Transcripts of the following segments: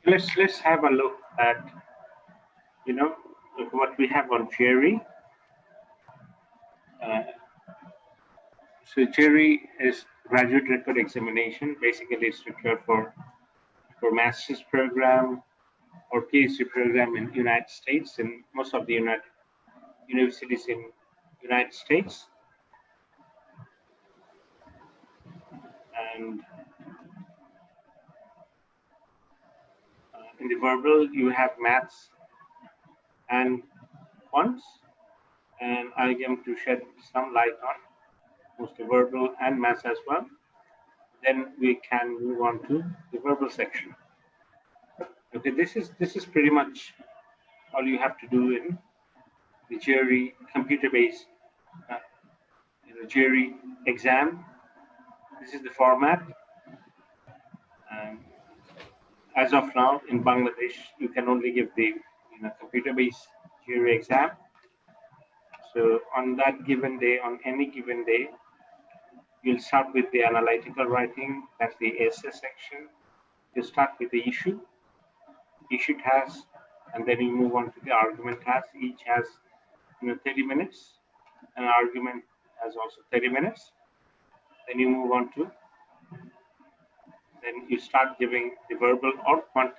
Let's have a look at what we have on GRE. So GRE is graduate record examination. Basically, it's required for master's program or PhD program in United States, in most of the universities in United States. And in the verbal, you have maths and quants, and I'm going to shed some light on mostly verbal and maths as well. Then we can move on to the verbal section. Okay, this is pretty much all you have to do in the GRE computer-based GRE exam. This is the format. As of now, in Bangladesh, you can only give the computer-based GRE exam. So on that given day, on any given day, you'll start with the analytical writing. That's the essay section. You start with the issue task, and then you move on to the argument task. Each has 30 minutes. An argument has also 30 minutes. Then you move on to, then you start giving the verbal or quant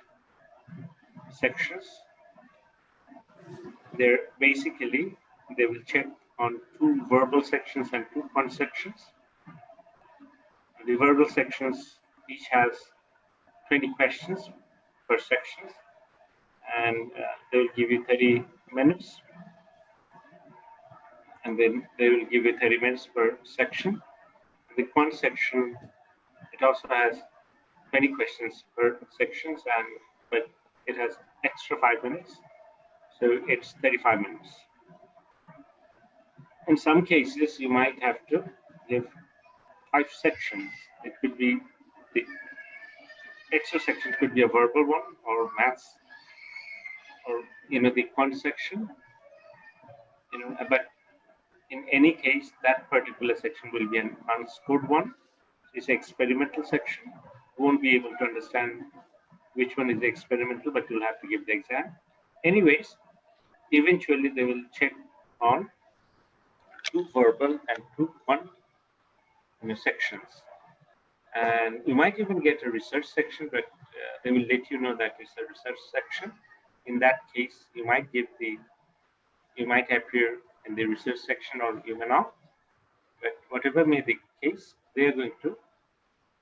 sections. Basically, they will check on 2 verbal sections and 2 quant sections. The verbal sections each has 20 questions per section, and they will give you 30 minutes. And then they will give you 30 minutes per section. The quant section, it also has 20 questions per sections, but it has extra 5 minutes, so it's 35 minutes. In some cases, you might have to give 5 sections. It could be the extra section could be a verbal one, or maths, or the quant section. But in any case, that particular section will be an unscored one. It's an experimental section. You won't be able to understand which one is the experimental, but you'll have to give the exam. Anyways, eventually they will check on 2 verbal and 2 quant sections. And you might even get a research section, but they will let you know that it's a research section. In that case, you might appear in the research section, or you may not. But whatever may be the case, they are going to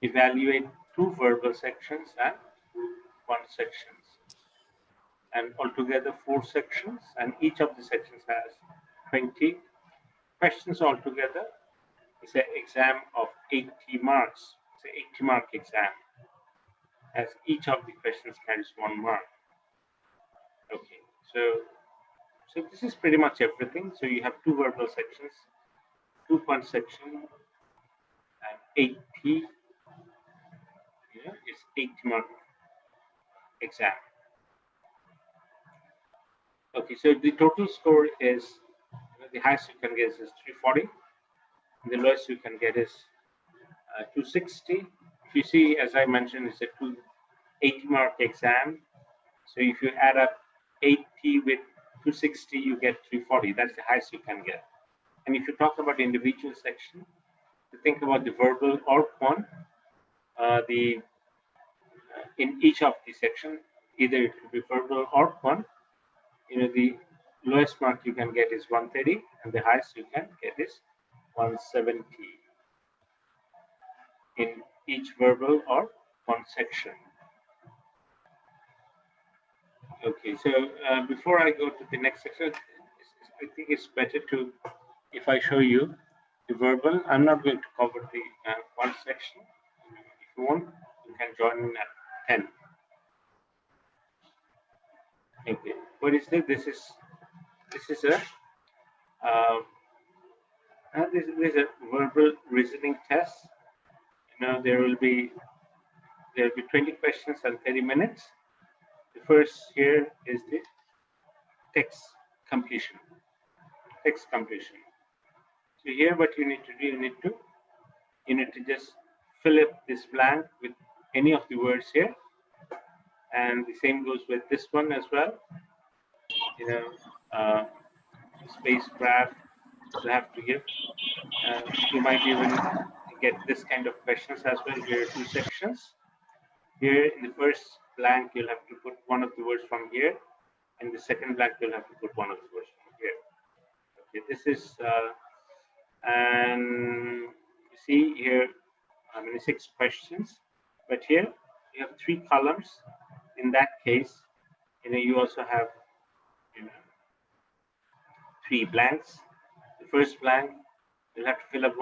evaluate 2 verbal sections and 2 quant sections, and altogether 4 sections. And each of the sections has 20 questions altogether. It's an exam of 80 marks. It's an 80-mark exam, as each of the questions carries 1 mark. Okay, so this is pretty much everything. So you have 2 verbal sections, 2 quant sections, and 80. It's 80-mark exam. Okay, so the total score is, the highest you can get is 340. The lowest you can get is 260. If you see, as I mentioned, it's a 80-mark exam. So if you add up 80 with 260, you get 340. That's the highest you can get. And if you talk about the individual section, to think about the verbal or quant, in each of the section, either it could be verbal or quant, the lowest mark you can get is 130, and the highest you can get is 170 in each verbal or quant section. Okay, so before I go to the next section, I think it's better if I show you the verbal. I'm not going to cover the quant section. If you want, you can join in at 10. Okay, what is this? This is a verbal reasoning test. There will be 20 questions and 30 minutes. The first here is the text completion. So here, what you need to do, you need to just fill up this blank with any of the words here, And the same goes with this one as well. You know, spacecraft you have to give. You might even get this kind of questions as well. Here are two sections. Here in the first blank, you'll have to put one of the words from here. In the second blank, you'll have to put one of the words from here. Okay, this is, and you see here, how many 6 questions. But here, you have 3 columns. In that case, you also have 3 blanks. The first blank, you'll have to fill up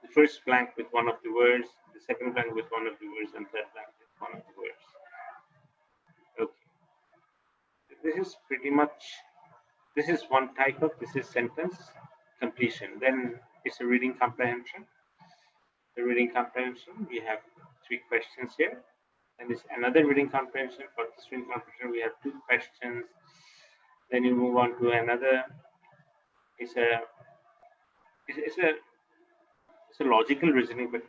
the first blank with one of the words, the second blank with one of the words, and third blank with one of the words. Okay. This is pretty much, this is one type of, this is sentence completion. Then it's a reading comprehension. The reading comprehension, we have 3 questions here. And it's another reading comprehension. For this reading comprehension, we have 2 questions. Then you move on to another. It's a logical reasoning, but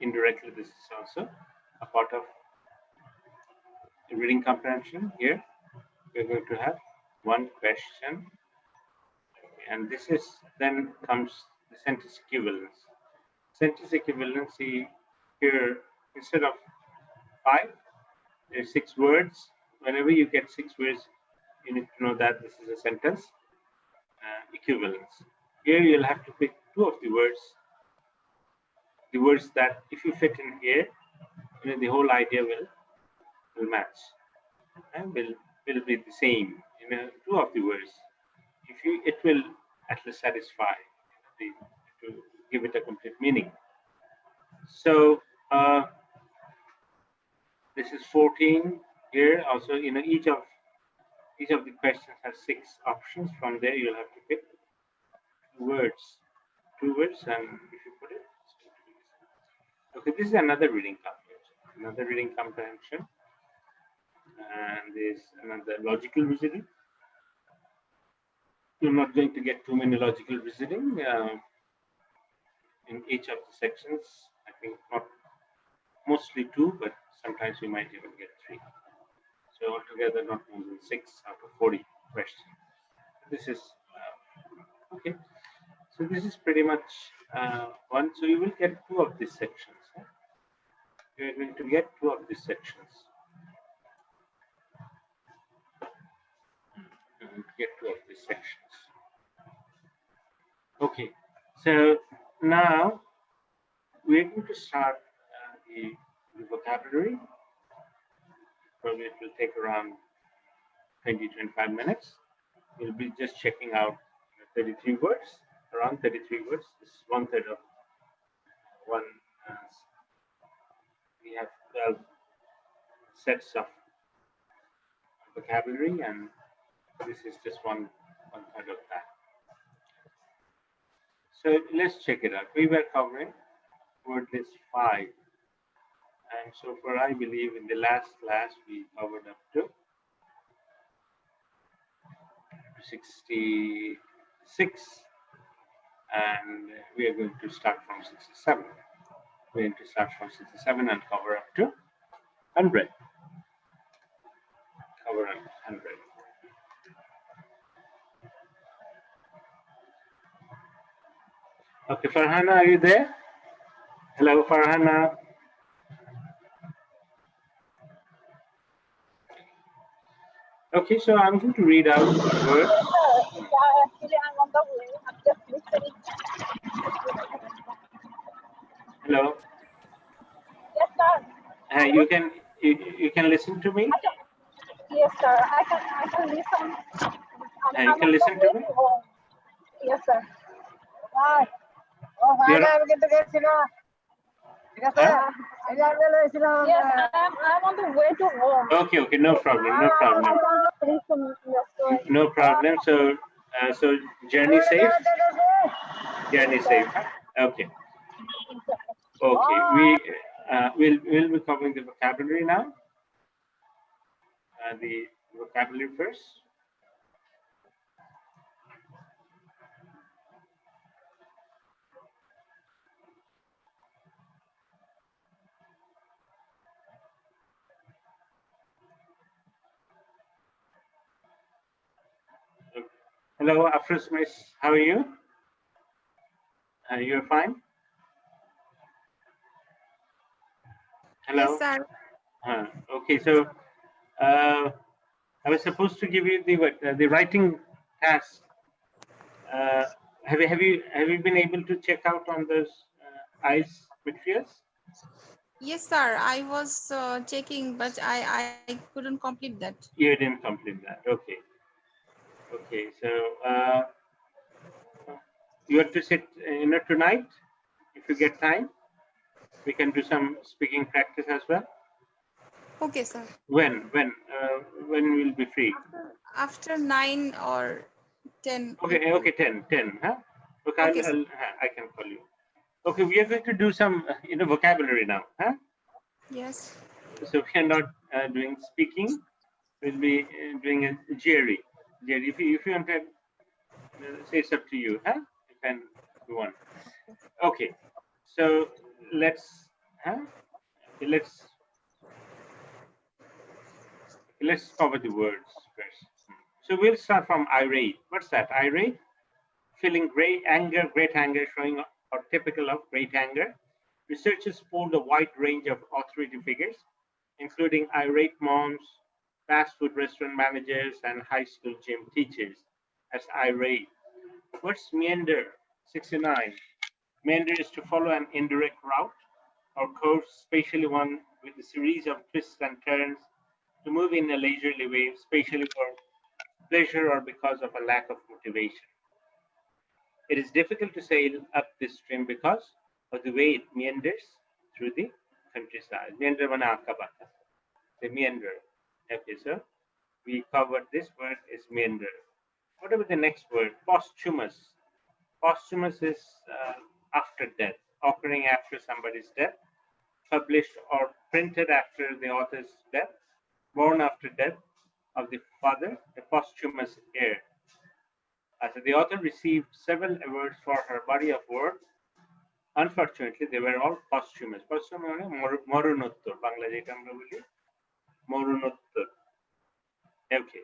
indirectly this is also a part of the reading comprehension. Here we're going to have 1 question, and this is, then comes the sentence equivalence. Sentence equivalency, here instead of 5, there's 6 words. Whenever you get 6 words, you need to know that this is a sentence equivalence. Here you'll have to pick 2 of the words that if you fit in here, the whole idea will match and will be the same. 2 of the words, it will at least satisfy to give it a complete meaning. So this is 14 here. Also, each of the questions has 6 options. From there, you'll have to pick 2 words, and if you put it, okay, this is another reading comprehension. And there's another logical reasoning. You're not going to get too many logical reasoning in each of the sections. I think not mostly 2, but sometimes we might even get 3. So altogether, not more than 6 out of 40 questions. This is okay. So this is pretty much one. So you will get 2 of these sections. You're going to get 2 of these sections. Okay, so now we're going to start the vocabulary. Probably it will take around 20-25 minutes. We'll be just checking out 33 words, around 33 words. This is 1/3 of one. We have 12 sets of vocabulary, and this is just 1/3 of that. So let's check it out. We were covering word list 5, and so far I believe in the last class we covered up to 66, and we are going to start from 67. We're going to start from 67 and cover up to 100. Cover 100. Okay, Farhana, are you there? Hello, Farhana. Okay, so I'm going to read out the words. Actually, I'm on the way. I'm just listening. Hello. Yes, sir. You can listen to me. Yes, sir. I can listen. You can listen to me. Yes, sir. You're, Yes, I'm on the way to home. okay, no problem. No problem. So journey safe. Journey safe. Okay. Okay. We'll be covering the vocabulary now. The vocabulary first. Hello, Afros Miss. How are you? You're fine? Yes, Hello? sir. Okay, so I was supposed to give you the writing task. Have you been able to check out on those ICE materials? Yes, sir. I was checking, but I couldn't complete that. You didn't complete that. Okay. Okay. So you have to sit, tonight. If you get time, we can do some speaking practice as well. Okay, sir. When we'll be free? After 9 or 10. Okay. Okay. 10. Huh? Okay. Okay, sir. I can call you. Okay. We are going to do some, vocabulary now. Huh? Yes. So we are not doing speaking. We'll be doing a GRE. GRE. If you want to say it's up to you. Huh? You can go on. Okay. So let's. Huh? Okay, let's cover the words first. So we'll start from irate. What's that? Irate? Feeling great anger showing or typical of great anger. Researchers polled a wide range of authority figures, including irate moms, fast food restaurant managers, and high school gym teachers as irate. What's meander? 69. Meander is to follow an indirect route or course, especially one with a series of twists and turns, to move in a leisurely way, especially for pleasure or because of a lack of motivation. It is difficult to sail up this stream because of the way it meanders through the countryside. Meander mana akabata. The meander. Okay, so we covered this word is meander. What about the next word? Posthumous. Posthumous is after death, occurring after somebody's death, published or printed after the author's death, born after death of the father, a posthumous heir. So the author received several awards for her body of work. Unfortunately, they were all posthumous. Posthumous মানে মরণোত্তর, বাংলা যেটা আমরা বলি মরণোত্তর. Okay.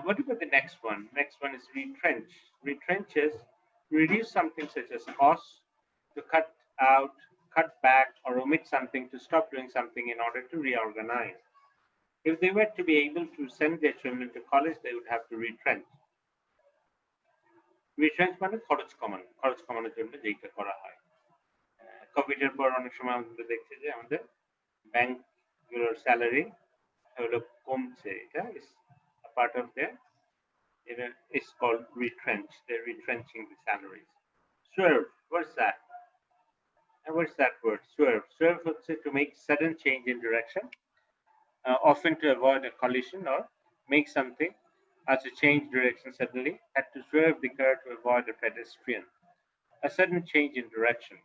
What about the next one? Next one is retrench. Retrench is reduce something such as cost, to cut out, cut back, or omit something to stop doing something in order to reorganize. If they were to be able to send their children to college, they would have to retrench. Retrench মানে খরচ কমানোর জন্য যেটা করা হয়। কোভিডের পর অনেক সময় আমরা দেখছি যে আমাদের ব্যাংকগুলোর স্যালারি হলো কমছে, এটা is a part of their, it's called retrench. They're retrenching the salaries. Swerve, what's that? And what's that word? Swerve. Swerve হচ্ছে to make sudden change in direction, often to avoid a collision or make something as to change direction suddenly, had to swerve the car to avoid a pedestrian. A sudden change in direction.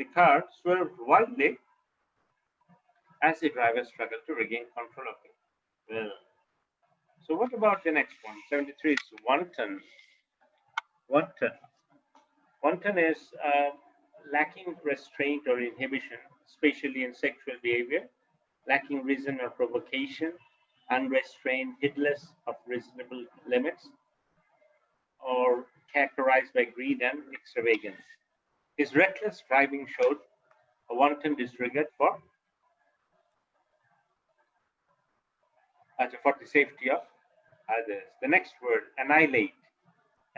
The car swerved wildly as the driver struggled to regain control of it. Well, so what about the next one? 73 is wanton. Wanton is lacking restraint or inhibition, especially in sexual behavior, lacking reason or provocation, unrestrained, heedless of reasonable limits, or characterized by greed and extravagance. His reckless driving showed a wanton disregard for the safety of others. The next word, annihilate.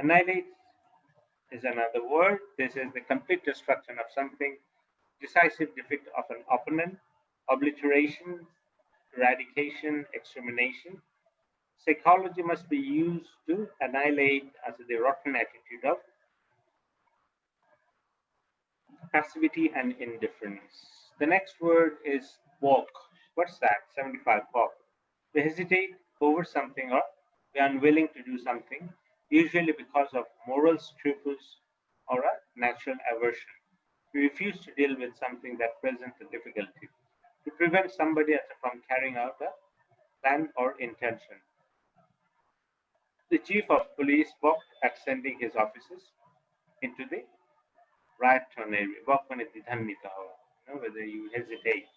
Annihilate is another word. This is the complete destruction of something, decisive defeat of an opponent, obliteration, eradication, extermination. Psychology must be used to annihilate as the rotten attitude of passivity and indifference. The next word is balk. What's that? 75, balk. To hesitate over something or be unwilling to do something, usually because of moral scruples or a natural aversion. To refuse to deal with something that presents a difficulty. To prevent somebody from carrying out a plan or intention. The chief of police balked at sending his officers into the riot zone area. Balk মানে দ্বিধান্বিত হওয়া, whether you hesitate.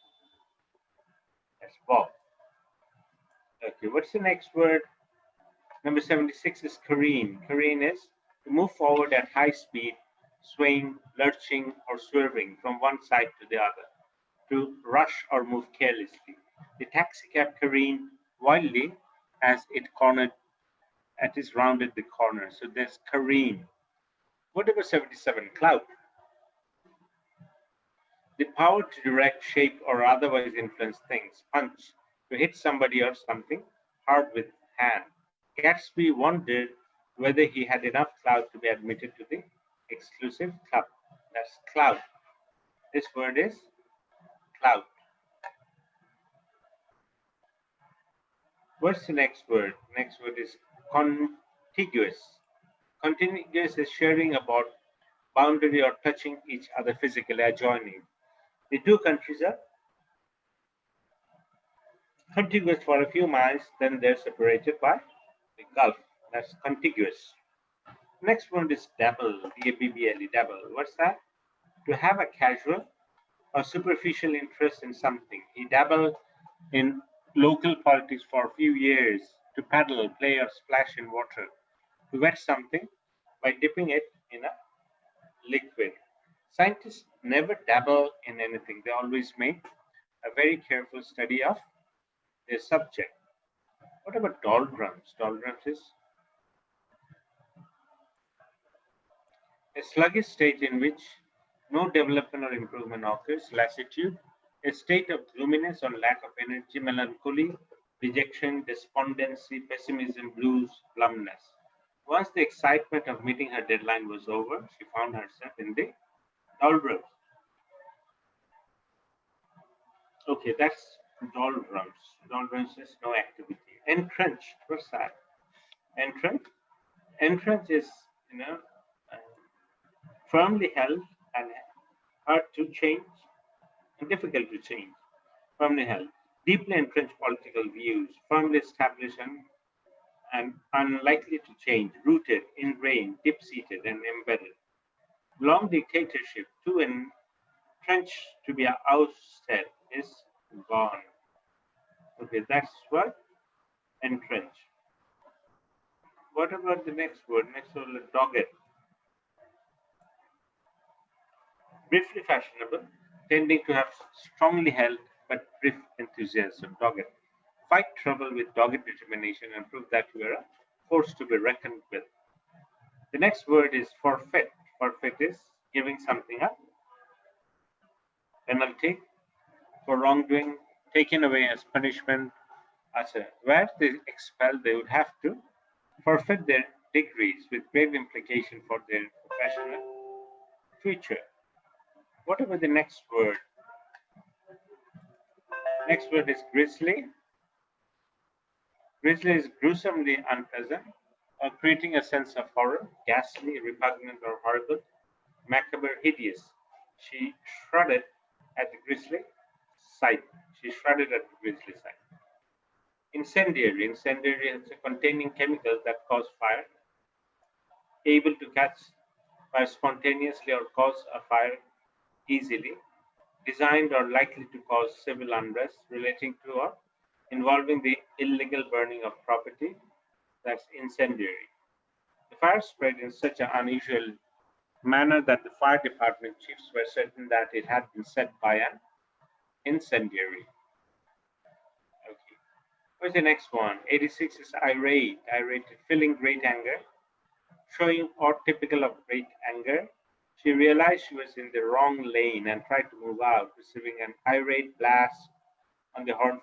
That's balk. Okay, what's the next word? Number 76 is careen. Careen is to move forward at high speed, swaying, lurching, or swerving from one side to the other. To rush or move carelessly. The taxicab careened wildly as it cornered, at its rounded the corner. So there's careen. What about 77? Clout. The power to direct, shape, or otherwise influence things. Punch. To hit somebody or something hard with hand. Gatsby wondered whether he had enough clout to be admitted to the exclusive club. That's clout. This word is clout. What's the next word? Next word is contiguous. Contiguous is sharing about boundary or touching each other physically, adjoining. The two countries are contiguous for a few miles, then they're separated by the Gulf. That's contiguous. Next one is dabble, D-A-B-B-L-E, dabble. What's that? To have a casual or superficial interest in something. He dabbled in local politics for a few years. To paddle, play, or splash in water. To wet something by dipping it in a liquid. Scientists never dabble in anything. They always make a very careful study of their subject. What about doldrums? Doldrums is a sluggish state in which no development or improvement occurs. Lassitude, a state of gloominess or lack of energy. Melancholy, dejection, despondency, pessimism, blues, glumness. Once the excitement of meeting her deadline was over, she found herself in the doldrums. Okay, that's doldrums. Doldrums is no activity. Entrenched, what's that? Entrenched? Entrenched is, uh, firmly held and hard to change and difficult to change. Firmly held. Deeply entrenched political views, firmly established and unlikely to change, rooted, ingrained, deep-seated, and embedded. Long dictatorship, too entrenched to be ousted, is gone. Okay, that's what? Entrenched. What about the next word? Next word is dogged. Briefly fashionable, tending to have strongly held but brief enthusiasm. Dogged. Fight trouble with dogged determination and prove that you are a force to be reckoned with. The next word is forfeit. Forfeit is giving something up. Penalty for wrongdoing, taken away as punishment. Where they expelled, they would have to forfeit their degrees with grave implication for their professional future. What about the next word? Next word is grisly. Grisly is gruesomely unpleasant, or creating a sense of horror, ghastly, repugnant, or horrible, macabre, hideous. She shuddered at the grisly sight. She shuddered at the grisly sight. Incendiary. Incendiary is containing chemicals that cause fire, able to catch fire spontaneously or cause a fire easily, designed or likely to cause civil unrest relating to or involving the illegal burning of property. That's incendiary. The fire spread in such an unusual manner that the fire department chiefs were certain that it had been set by an incendiary. Okay. What's the next one? 86 is irate. Irate, feeling great anger, showing or typical of great anger. She realized she was in the wrong lane and tried to move out, receiving an irate blast on the horn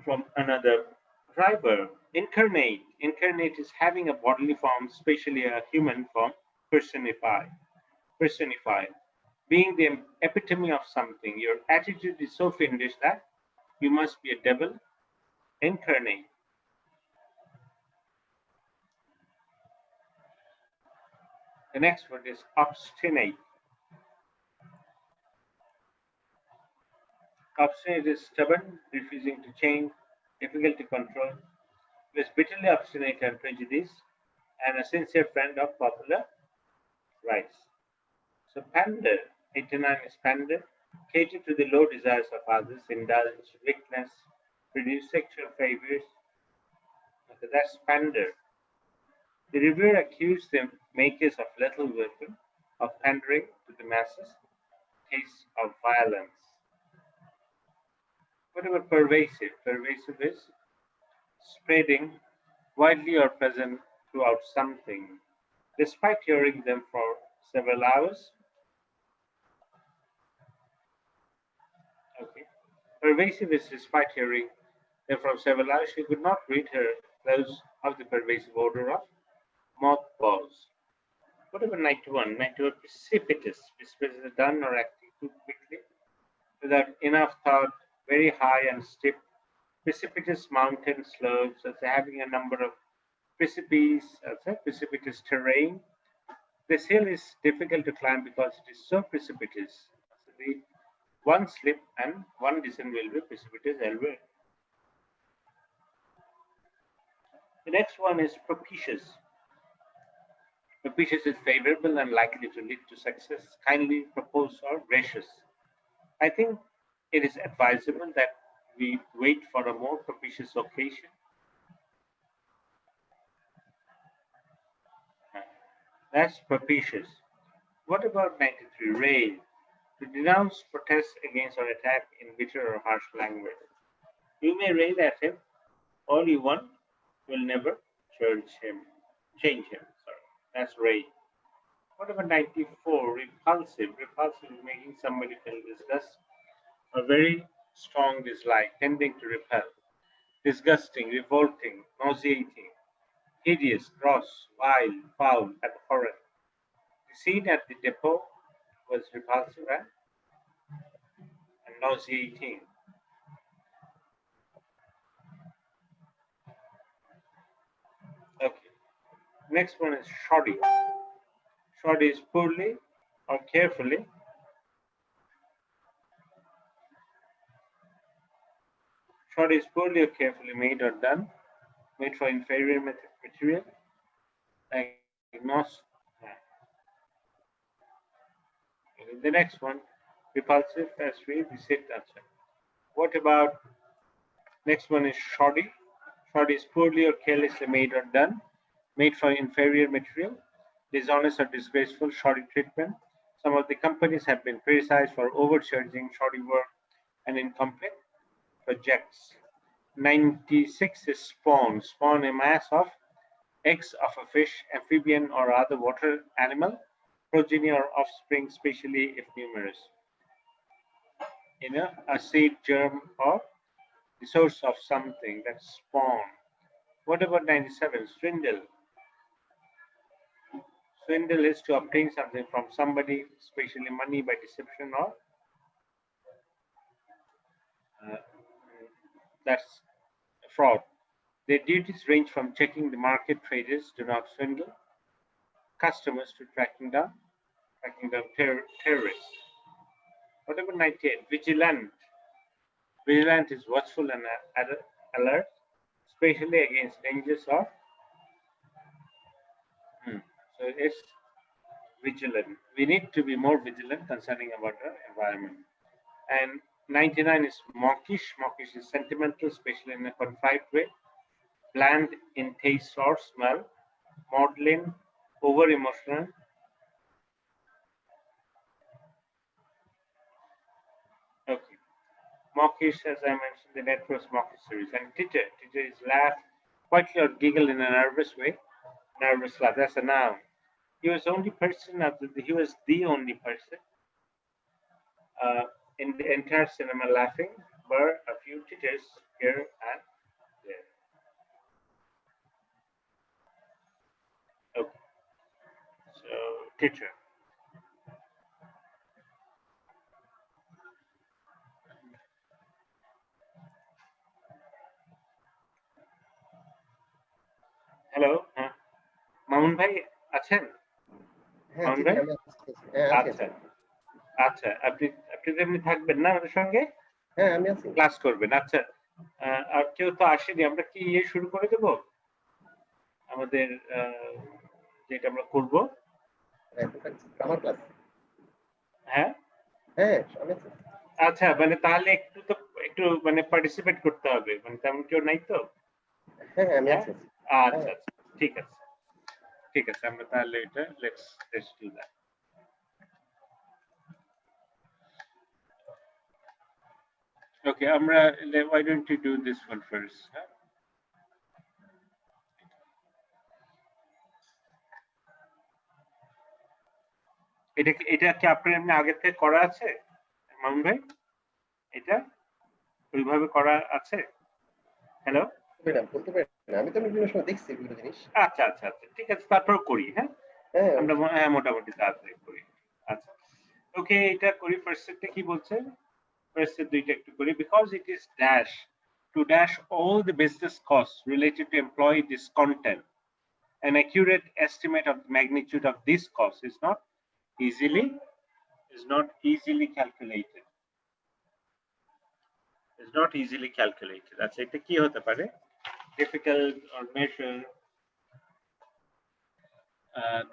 from another driver. Incarnate. Incarnate is having a bodily form, especially a human form, personified. Personified. Being the epitome of something. Your attitude is so fiendish that you must be a devil incarnate. The next word is obstinate. Obstinate is stubborn, refusing to change, difficult to control. He was bitterly obstinate and prejudiced, and a sincere friend of popular rights. So pander, 89 is pander, cater to the low desires of others, indulge, weakness, Produce sexual favors. Okay, that's pander. The reviewer accused the makers of Lethal Weapon of pandering to the masses, taste of violence. What about pervasive? Pervasive is spreading widely or present throughout something, despite hearing them for several hours. Okay. Pervasive is despite hearing them from several hours. She could not read her close of the pervasive odor of mothballs. What about 91? 91 precipitous. Precipitous is done or acting too quickly without enough thought, very high and steep. Precipitous mountain slopes, as having a number of precipices, as precipitous terrain. This hill is difficult to climb because it is so precipitous. So the one slip and one descent will be precipitous elsewhere. The next one is propitious. Propitious is favorable and likely to lead to success, kindly proposed or gracious. I think it is advisable that we wait for a more propitious occasion. That's propitious. What about 93? Rail. To denounce, protest against, or attack in bitter or harsh language. You may rail at him all you want, will never change him. Sorry, that's rail. What about 94? Repulsive. Repulsive is making somebody feel disgust, a very strong dislike, tending to repel. Disgusting, revolting, nauseating, hideous, gross, vile, foul, abhorrent. The scene at the depot was repulsive and nauseating. Okay. Next one is shoddy. Shoddy is poorly or carefully. Shoddy is poorly or carefully made or done, made for inferior material. The next one, repulsive as we said answer. What about next one is shoddy. Shoddy is poorly or carelessly made or done, made for inferior material, dishonest or disgraceful, shoddy treatment. Some of the companies have been criticized for overcharging, shoddy work, and incomplete projects. 96 is spawn. Spawn, a mass of eggs of a fish, amphibian, or other water animal, progeny or offspring, especially if numerous. A seed, germ, or the source of something, that's spawn. What about 97? Swindle. Swindle is to obtain something from somebody, especially money, by deception or that's fraud. Their duties range from checking the market. Traders do not swindle customers to tracking down terrorists. What about 98? Vigilant. Vigilant is watchful and alert, especially against dangers of. So it's vigilant. We need to be more vigilant concerning about our environment. And 99 is mawkish. Mawkish is sentimental, especially in a contrived way. Bland in taste or smell. Maudlin, over emotional. Okay. Mawkish, as I mentioned, the net was mawkish series. And titter. Titter is laugh quietly or giggle in a nervous way. Nervous laugh. That's a noun. He was the only person. He was the only person in the entire cinema laughing. Were a few titters here and there. Okay. So titter. Hello, Mamun ভাই আছেন? মামুন ভাই? আচ্ছা আচ্ছা, আপনি আপনি এমনি থাকবেন না আমাদের সঙ্গে? হ্যাঁ, আমি আছি। ক্লাস করবেন। আচ্ছা, আর কেউ তো আসেনি, আমরা কি শুরু করে দেব আমাদের যেটা আমরা করব? আমার ক্লাস। হ্যাঁ হ্যাঁ, আমি আছি। আচ্ছা মানে তাহলে একটু মানে পার্টিসিপেট করতে হবে, মানে তেমন কেউ নাই তো? হ্যাঁ হ্যাঁ আমি হ্যাঁ আছি। আচ্ছা আচ্ছা ঠিক আছে ঠিক আছে, আমরা তাহলে এটা লেটস ডু দ্যাট। ওকে, আমরা why don't you do this one first? হ্যাঁ, এটা কি আপনার এমনি আগে থেকে করা আছে মামুন ভাই? এটা ওইভাবে করা আছে? হ্যালো, বলতে পারি না, আমি তো বিভিন্ন সময় দেখছি বিভিন্ন জিনিস। আচ্ছা আচ্ছা আচ্ছা ঠিক আছে, তারপর করি। হ্যাঁ হ্যাঁ আমরা মোটামুটি তাড়াতাড়ি করি। আচ্ছা ওকে, এটা করি। ফার্স্টটা কি বলছে? ফার্স্টের দুইটা একটু করি। Because it is dash to dash all the business costs related to employee discontent, an accurate estimate of the magnitude of this cost is not easily calculated. আচ্ছা এটা কি হতে পারে? difficult or measure,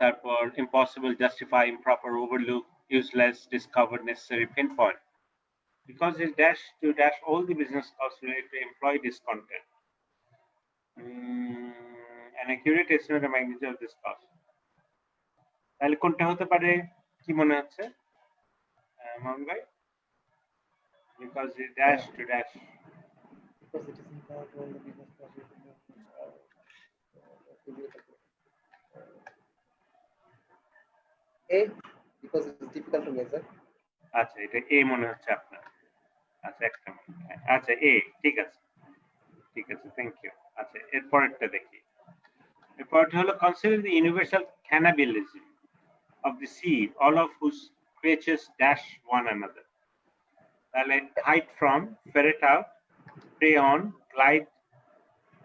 তারপর impossible, justify, improper, overlook, useless, discover, necessary, pinpoint. Because it dash to dash all the business costs related to employee discontent. An accurate estimate of magnitude of this cost. তাহলে কোনটা হতে পারে কি মনে হচ্ছে মামুন ভাই? Because it dash to dash A because it is difficult to measure. আচ্ছা এটা এ মনে হচ্ছে আপনার। আচ্ছা একটা আচ্ছা এ ঠিক আছে থ্যাংক ইউ। আচ্ছা এরপরেরটা দেখি। এরপরটা হলো consider the universal cannibalism of the sea, all of whose creatures dash one another. তাহলে hide from, ferret out, prey on, glide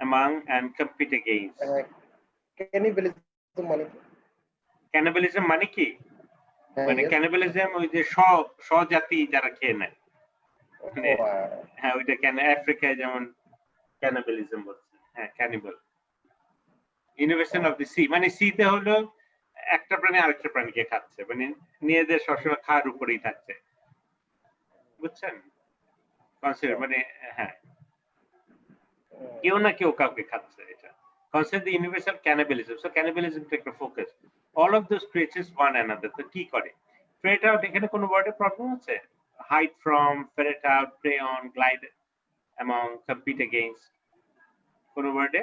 among and compete against. Cannibalism মানে কি? Cannibalism মানে কি? হ্যাঁ, মানে yes. cannibalism ওই যে স্বজাতি যারা খেয়ে নেয়, মানে হ্যাঁ ওইটা কেন আফ্রিকায় যেমন ক্যানিবালিজম বলছে। হ্যাঁ cannibal. Innovation of the C মানে সিতে হলো একটা প্রাণী আরেকটা প্রাণীকে খাচ্ছে, মানে নিজেদের সবসময় খাওয়ার উপরেই থাকছে, বুঝছেন? কনসিডার মানে হ্যাঁ কেউ না কেউ কাউকে খাচ্ছে। এটা কনসিডার দি ইউনিভার্সাল ক্যানিবালিজম। সো ক্যানিবালিজম টা একটা focus. All of those creatures one another. তো কি করে? ফেরেট আউট, এখানে কোনো ওয়ার্ডে প্রবলেম আছে? Hide from, ferret out, prey on, glide among, compete against, কোনো ওয়ার্ডে?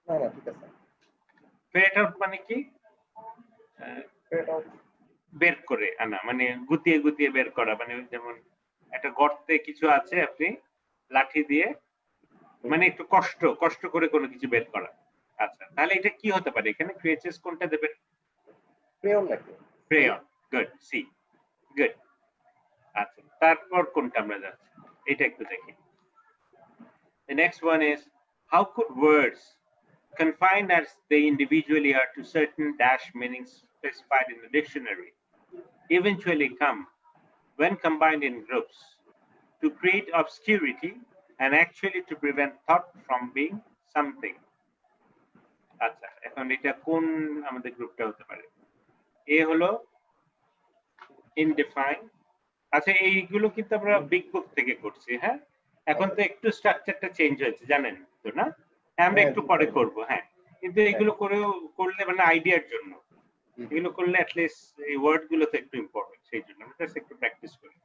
না না ঠিক আছে। ফেরেট আউট মানে কি? বের করে আনা, মানে গুতিয়ে গুতিয়ে বের করা। মানে যেমন একটা গর্তে কিছু আছে, আপনি লাঠি দিয়ে মানে একটু কষ্ট করে কোনো কিছু বের করা। আচ্ছা তাহলে এটা কি হতে পারে? এখানে ক্রিয়েচার্স কোনটা দেবেন? ক্রেয়ন নাকি? ক্রেয়ন। Good, C good. আচ্ছা তারপর কোনটা আমরা যাচ্ছি এটা একটু দেখি। The next one is how could words confined as they individually are to certain dash meanings specified in the dictionary eventually come, when combined in groups, to create obscurity and actually to prevent thought from being something. আচ্ছা এখন এটা কোন আমাদের গ্রুপটা হতে পারে? এ হলো ইনডিফাইন। আচ্ছা এইগুলো কিন্তু আমরা বিগ বুক থেকে করছি। হ্যাঁ এখন তো একটু স্ট্রাকচারটা চেঞ্জ হয়েছে জানেন তো না? আমরা একটু পরে করব। হ্যাঁ কিন্তু এগুলো করলে মানে আইডিয়ার জন্য, এগুলো করলে অ্যাটলিস্ট এই ওয়ার্ড গুলো তো একটু ইম্পর্টেন্ট, সেই জন্য আমরা জাস্ট একটু প্র্যাকটিস করি।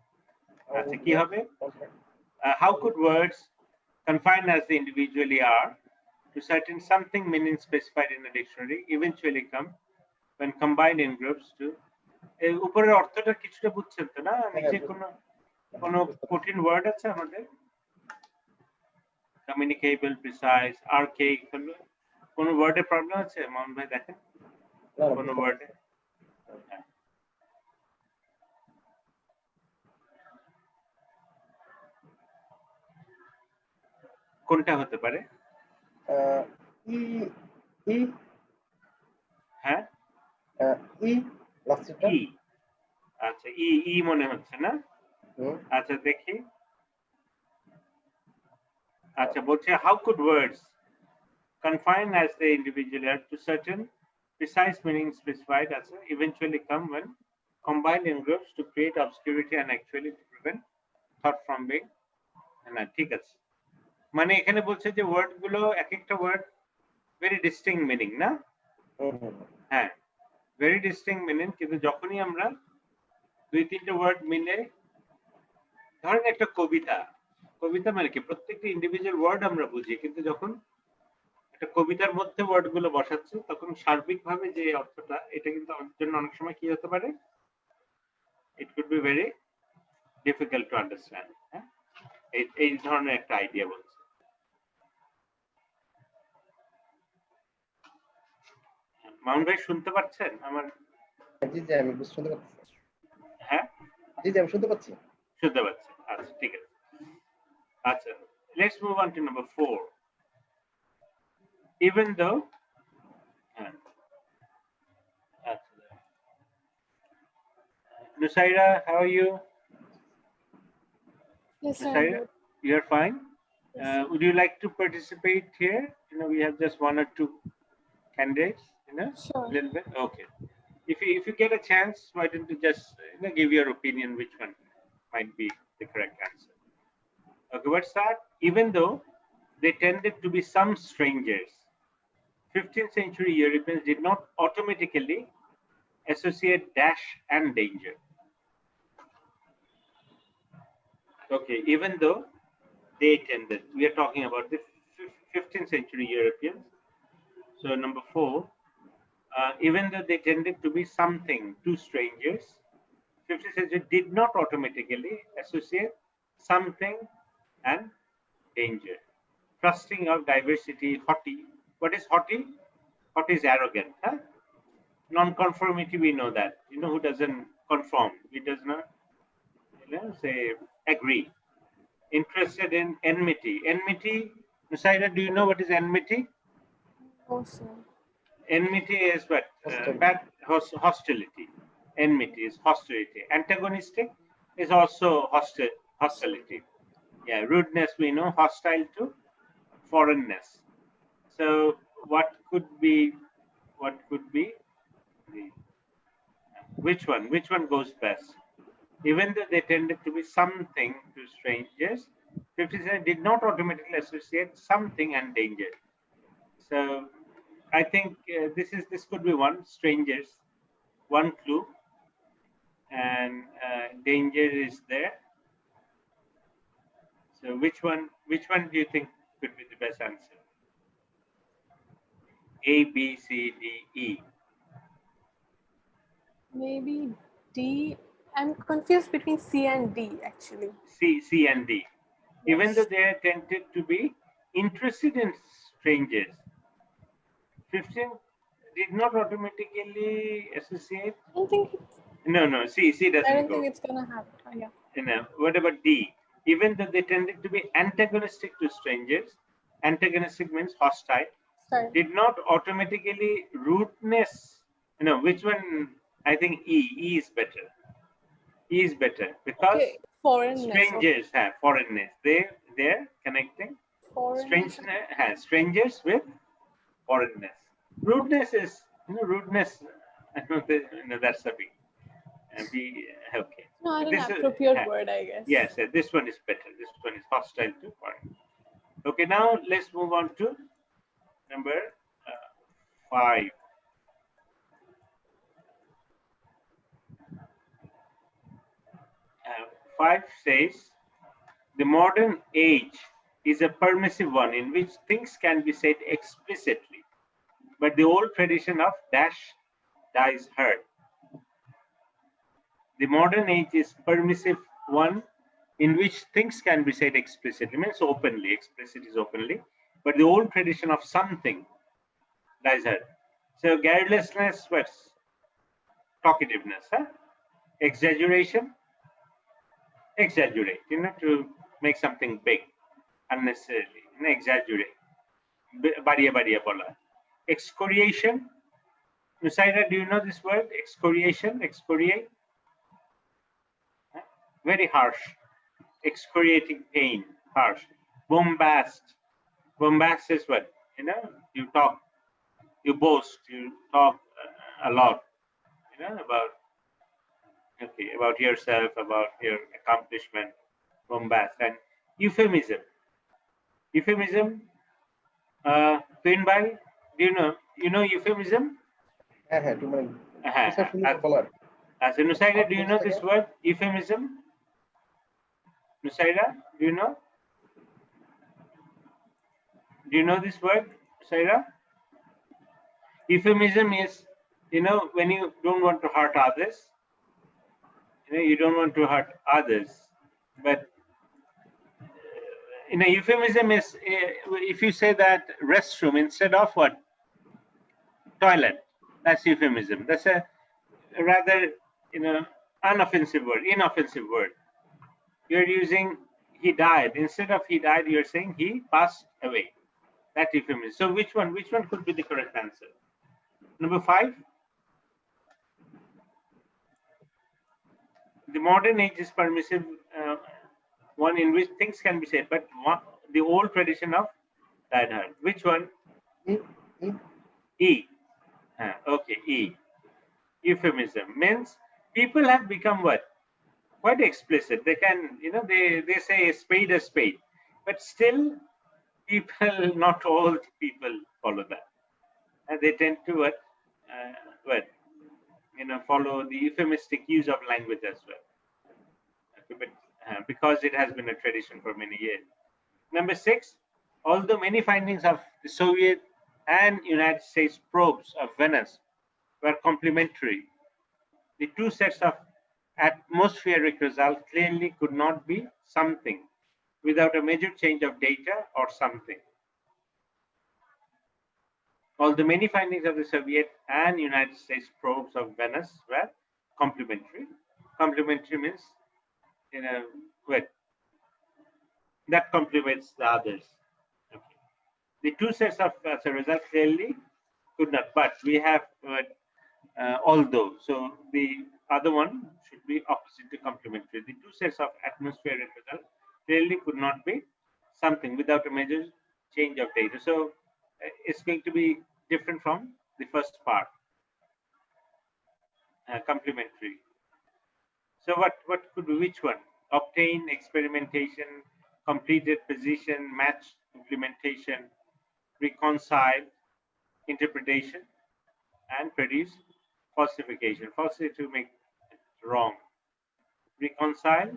আচ্ছা কি হবে? How could words confined as they individually are to certain something meaning specified in a dictionary eventually come, when combined in groups, to এই উপরের অর্থটা কিছুটা বুঝছেন তো না? নিচে কোনো কঠিন ওয়ার্ড আছে আমাদের? কমিউনিকেবল, প্রিসাইজ, আর্কেইক, কোন ওয়ার্ডে প্রবলেম আছে মামুন ভাই? দেখেন কোন ওয়ার্ডে। কোনটা হতে পারে? হ্যাঁ আচ্ছা ই মনে হচ্ছে না? আচ্ছা দেখি। আচ্ছা বলছে how could words confined as they individually are to certain precise meanings specified as eventually come, when combined in groups, to create obscurity and actually to prevent thought from being না ঠিক আছে মানে এখানে বলছে যে ওয়ার্ড গুলো এক একটা ওয়ার্ড ভেরি ডিস্টিংক্ট মিনিং না হ্যাঁ ভেরি ডিস্টিংক্ট মিনিং কিন্তু যখনই আমরা দুই তিনটা ওয়ার্ড মিলে ধরেন একটা কবিতা কবিতা মানে কি প্রত্যেকটা ইন্ডিভিজুয়াল ওয়ার্ড আমরা বুঝি কিন্তু যখন একটা কবিতার মধ্যে ওয়ার্ড গুলো বসাচ্ছে তখন সার্বিকভাবে যে অর্থটা এটা কিন্তু আমাদের জন্য অনেক সময় কি হতে পারে it could be very difficult to understand হ্যাঁ এই ধরনের একটা আইডিয়া বলছে মাউন্ট ভাই শুনতে পাচ্ছেন আমার জি জি আমি শুনতে পাচ্ছি হ্যাঁ জি জি আমি শুনতে পাচ্ছি শুনতে পাচ্ছি আচ্ছা ঠিক আছে আচ্ছা let's move on to number 4 even though Nusaira, how are you? Yes, sir. Nusaira, you're fine. Would you like to participate here? You know, we have just one or two candidates. You know, Sure. a little bit. Okay. If you get a chance, why don't you just give your opinion which one might be the correct answer? Okay, let's start. Even though they tended to be some strangers, 15th century Europeans did not automatically associate dash and danger. Okay, even though they tended, we are talking about the 15th century Europeans. So number 4, even though they tended to be something to strangers, 15th century did not automatically associate something and danger. Trusting of diversity, haughty. What is haughty? Haughty is arrogant. Huh? Non-conformity, we know that. You know who doesn't conform? He does not, say, agree. Interested in enmity. Enmity, Nusaira, do you know what is enmity? No, sir. Enmity is what? Bad hostility. Enmity is hostility. Antagonistic is also hostility. Yeah, rudeness we know, hostile to foreignness. So what could be which one goes best? Even though they tended to be something to strangers, 57 did not automatically associate something and danger. So I think this could be one, strangers, one clue, and danger is there. So which one do you think could be the best answer? A, B, C, D, E. Maybe D. I'm confused between C and D actually. C and D. Even though they are tended to be interested in strangers, 15 did not automatically associate. I don't think No, C doesn't I don't go. think it's gonna happen. Oh, yeah. You know, what about D? Even though they tended to be antagonistic to strangers, antagonistic means hostile, Sorry. did not automatically rudeness. You know, which one? I think E is better. E is better because Okay. Foreignness. strangers have foreignness. They're connecting Foreignness. strangers with foreignness. Rudeness is rudeness. That's a big. Okay. Not an This is- appropriate word, I guess. Yes, this one is better. This one is hostile to foreign. Okay, now let's move on to number 5. Five says, the modern age is a permissive one in which things can be said explicitly, but the old tradition of dash dies hard. The modern age is permissive one in which things can be said explicitly, means openly, explicit is openly, but the old tradition of something dies hard. So garrulousness, what's talkativeness, huh? Exaggeration, exaggerate, to make something big, unnecessarily, exaggerate. Badiya bola. Excoriation. Nusaira, do you know this word? Excoriation, excoriate. Very harsh. Excoriating pain, harsh. Bombast. Bombast is what? You talk, you boast, you talk a lot, about yourself, about your accomplishment. bombast. And euphemism. Euphemism, Twin by, do you know euphemism? হ্যাঁ হ্যাঁ একটু মানে প্রচার শুনি As বলার Nusaira, do you know this word, euphemism? Nusaira, do you know? Do you know this word, Nusaira? Euphemism is, when you don't want to hurt others, you don't want to hurt others, but euphemism is if you say that restroom instead of what? Toilet. That's euphemism. That's a rather, inoffensive word. You're using he died. Instead of he died, you're saying he passed away. That euphemism. So which one could be the correct answer? Number 5. The modern age is permissive, one in which things can be said, but the old tradition of died hard. Which one? E. Okay, E. Euphemism means people have become what? Quite explicit. They can, they say a spade, but still people, not all people follow that. And they tend to follow the euphemistic use of language as well. Okay, but because it has been a tradition for many years. Number 6, although many findings of the Soviet and United States probes of Venus were complementary, the two sets of atmospheric results clearly could not be something without a major change of data or something. Although many findings of the Soviet and United States probes of Venus were complementary. Complementary means, that complements the others. Okay. The two sets of as a result clearly could not, but we have although. So the other one should be opposite to complementary. The two sets of atmospheric results clearly could not be something without a major change of data. So it's going to be different from the first part, complementary. So what could be which one? Obtain, experimentation, completed, position, match, implementation, reconcile, interpretation, and produce, falsification. Falsification to make it wrong. Reconcile